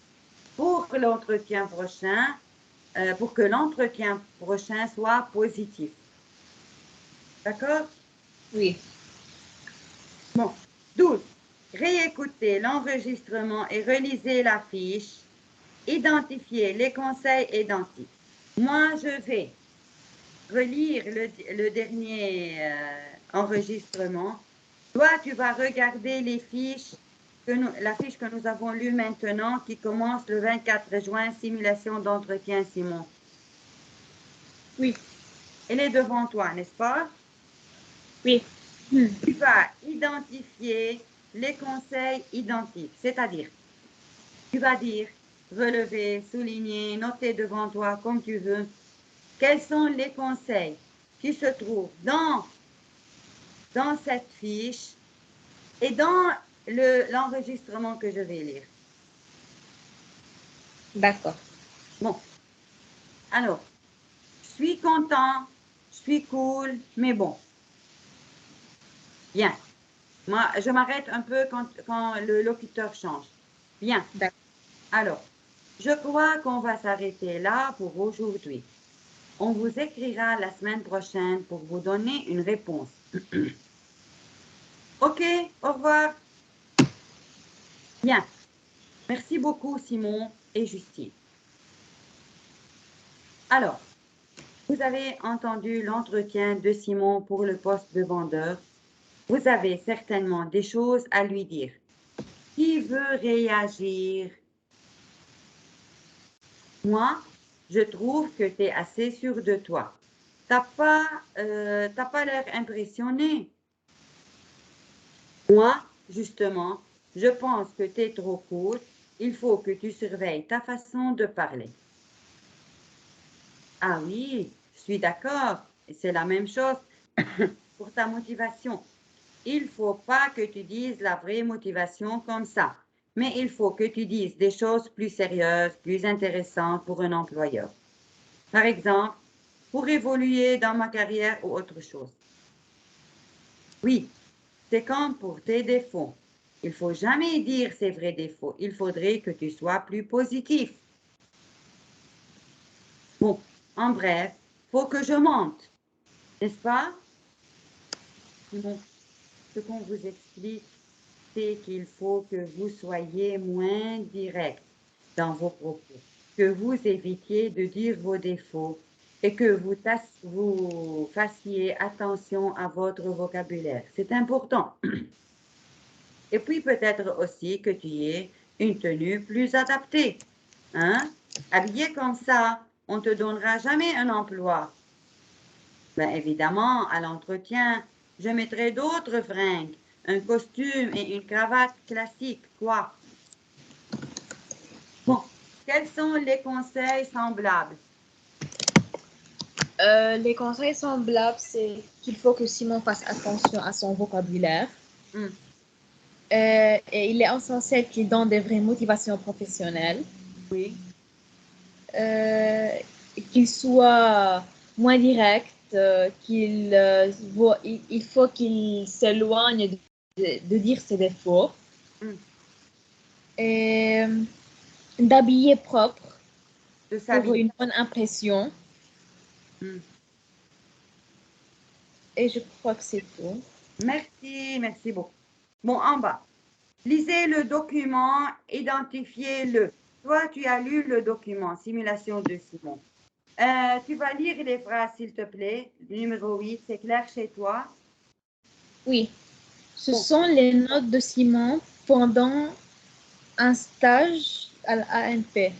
pour l'entretien prochain, pour que l'entretien prochain soit positif. D'accord? Oui. Bon. 12. Réécoutez l'enregistrement et relisez la fiche. Identifiez les conseils identiques. Moi, je vais relire le dernier enregistrement. Toi, tu vas regarder les fiches, la fiche que nous avons lue maintenant, qui commence le 24 juin, simulation d'entretien, Simon. Oui. Elle est devant toi, n'est-ce pas? Oui. Tu vas identifier les conseils identiques, c'est-à-dire, tu vas dire, relever, souligner, noter devant toi comme tu veux. Quels sont les conseils qui se trouvent dans cette fiche et dans l'enregistrement que je vais lire? D'accord. Bon, alors, je suis content, je suis cool, mais bon. Bien. Moi, je m'arrête un peu quand le locuteur change. Bien. D'accord. Alors, je crois qu'on va s'arrêter là pour aujourd'hui. On vous écrira la semaine prochaine pour vous donner une réponse. OK, au revoir. Bien. Merci beaucoup, Simon et Justine. Alors, vous avez entendu l'entretien de Simon pour le poste de vendeur. Vous avez certainement des choses à lui dire. Qui veut réagir? Moi, je trouve que tu es assez sûr de toi. T'as pas l'air impressionné. Moi, justement, je pense que tu es trop cool. Il faut que tu surveilles ta façon de parler. Ah oui, je suis d'accord. C'est la même chose pour ta motivation. Il faut pas que tu dises la vraie motivation comme ça, mais il faut que tu dises des choses plus sérieuses, plus intéressantes pour un employeur. Par exemple, pour évoluer dans ma carrière ou autre chose. Oui, c'est comme pour tes défauts. Il faut jamais dire ces vrais défauts. Il faudrait que tu sois plus positif. Bon, en bref, faut que je monte, n'est-ce pas? Bon, ce qu'on vous explique, c'est qu'il faut que vous soyez moins direct dans vos propos, que vous évitiez de dire vos défauts et que vous fassiez attention à votre vocabulaire. C'est important. Et puis peut-être aussi que tu aies une tenue plus adaptée. Hein? Habillé comme ça, on ne te donnera jamais un emploi. Ben, évidemment, à l'entretien, je mettrai d'autres fringues, un costume et une cravate classique, quoi. Bon, quels sont les conseils semblables? Les conseils semblables, c'est qu'il faut que Simon fasse attention à son vocabulaire. Hmm, Et il est essentiel qu'il donne des vraies motivations professionnelles. oui, Euh, qu'il soit moins direct, il faut qu'il s'éloigne de dire ses défauts. hmm, Et d'habiller propre de pour s'habiller. une bonne impression. Hmm. Et je crois que c'est tout. Merci, merci beaucoup. Bon, en bas, lisez le document, identifiez-le. Toi, tu as lu le document, simulation de Simon. Tu vas lire les phrases, s'il te plaît. Numéro 8, c'est clair chez toi? Oui, ce Bon, sont les notes de Simon pendant Un stage à l'ANP.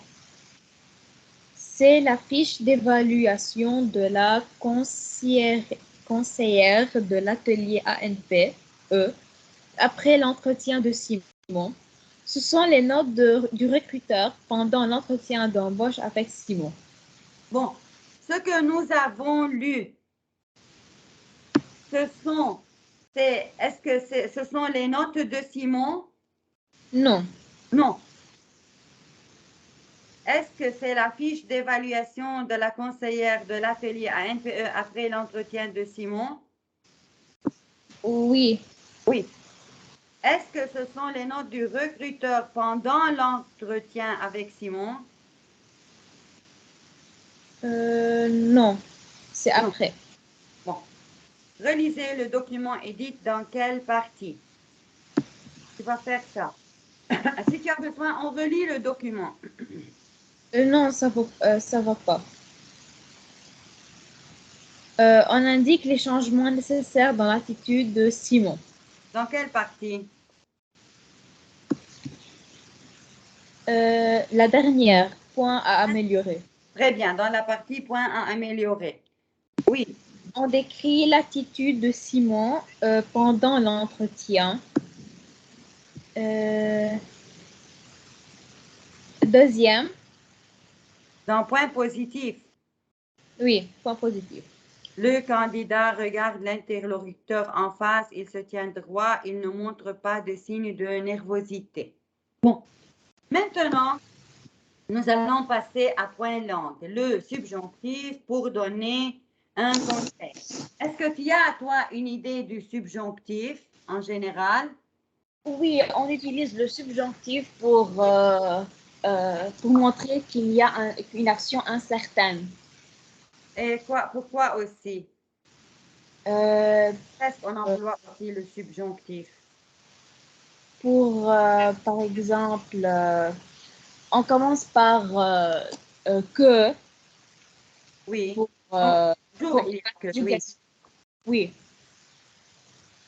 C'est la fiche d'évaluation de la conseillère de l'atelier ANP, après l'entretien de Simon. Ce sont les notes du recruteur pendant l'entretien d'embauche avec Simon. Bon, ce que nous avons lu, est-ce que ce sont les notes de Simon? Non. Non. Est-ce que c'est la fiche d'évaluation de la conseillère de l'atelier à NPE après l'entretien de Simon? Oui. Oui. Est-ce que ce sont les notes du recruteur pendant l'entretien avec Simon? Non. C'est Non. après. Bon. Relisez le document et dites dans quelle partie. Tu vas faire ça. Si tu as besoin, on relit le document. Non, ça va pas. On indique les changements nécessaires dans l'attitude de Simon. Dans quelle partie? La dernière, point à améliorer. Très bien, dans la partie point à améliorer. Oui. On décrit l'attitude de Simon pendant l'entretien. Deuxième, Dans point positif, oui, point positif. le candidat regarde l'interlocuteur en face, il se tient droit, il ne montre pas de signe de nervosité. Bon, maintenant, nous allons passer à point langue, le subjonctif pour donner un conseil. Est-ce que tu as, toi, une idée du subjonctif en général? Oui, on utilise le subjonctif pour montrer qu'il y a une action incertaine. Et quoi, pourquoi aussi? Euh, Est-ce qu'on emploie aussi le subjonctif? par exemple, on commence par que Oui. pour, Non, euh, toujours pour il y a que, oui. conjugation. Oui,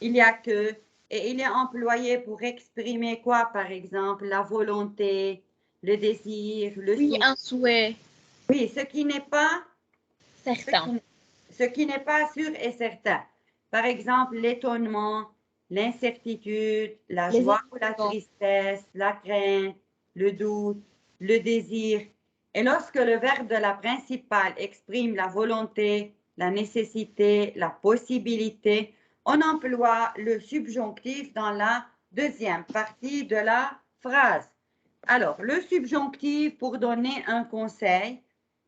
Il y a que, et il est employé pour exprimer quoi, par exemple, la volonté, le désir, le oui, souhait. un souhait Oui, ce qui n'est pas, certain. ce qui n'est pas sûr et certain. Par exemple, l'étonnement, l'incertitude, la Les joie ou la émotions. tristesse, la crainte, le doute, le désir. Et lorsque le verbe de la principale exprime la volonté, la nécessité, la possibilité, on emploie le subjonctif dans la deuxième partie de la phrase. Alors, le subjonctif pour donner un conseil.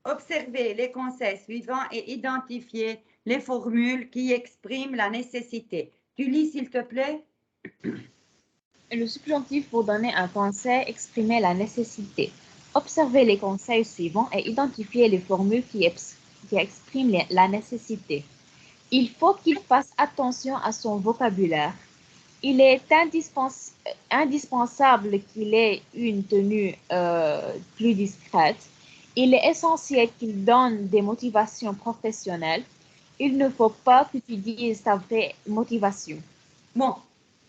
Observez les conseils suivants et identifiez les formules qui expriment la nécessité. Tu lis, s'il te plaît? Le subjonctif pour donner un conseil exprimait la nécessité. Observez les conseils suivants et identifiez les formules qui expriment la nécessité. Il faut qu'il fasse attention à son vocabulaire. Il est indispensable qu'il ait une tenue plus discrète. Il est essentiel qu'il donne des motivations professionnelles. Il ne faut pas que tu dises ta vraie motivation. Bon,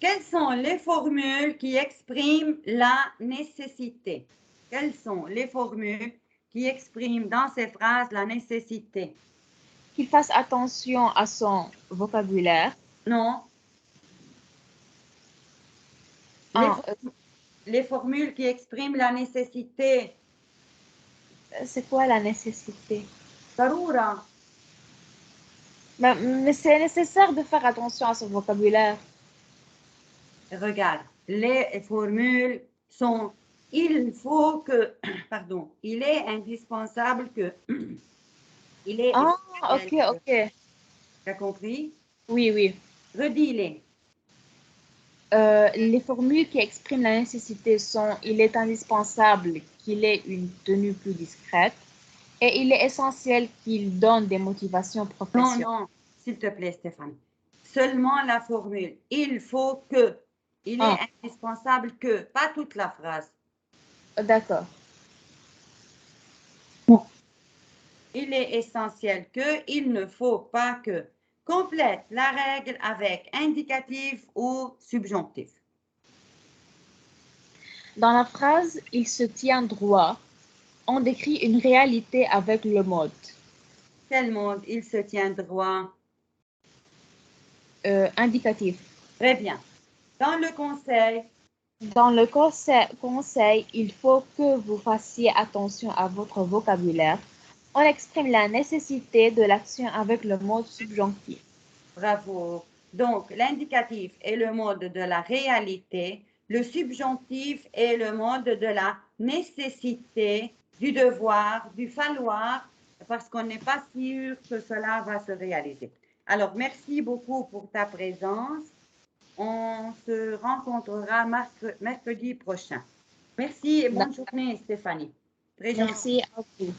quelles sont les formules qui expriment la nécessité? Quelles sont les formules qui expriment dans ces phrases la nécessité? Qu'il fasse attention à son vocabulaire. Non, les, Ah, for- les formules qui expriment la nécessité. c'est quoi la nécessité? Darura. Mais c'est nécessaire de faire attention à son vocabulaire. Regarde, les formules sont il faut que, pardon, il est indispensable que, il est Ah, ok, essentiel que. ok. Tu as compris? Oui, oui. Redis-les. Les formules qui expriment la nécessité sont il est indispensable qu'il ait une tenue plus discrète et il est essentiel qu'il donne des motivations Non, professionnelles. non, s'il te plaît, Stéphane. Seulement la formule. Il faut que. Il est Ah, indispensable que. Pas toute la phrase. d'accord. Il est essentiel que. Il ne faut pas que. Complète la règle avec indicatif ou subjonctif. Dans la phrase « il se tient droit », on décrit une réalité avec le mode. Quel mode? Il se tient droit. Indicatif. Très bien. Dans le conseil, Dans le conseil, il faut que vous fassiez attention à votre vocabulaire. On exprime la nécessité de l'action avec le mode subjonctif. bravo. Donc, l'indicatif est le mode de la réalité, le subjonctif est le mode de la nécessité, du devoir, du falloir, parce qu'on n'est pas sûr que cela va se réaliser. Alors, merci beaucoup pour ta présence. On se rencontrera mercredi prochain. Merci et bonne journée, Stéphanie. Très gentil. Merci à vous.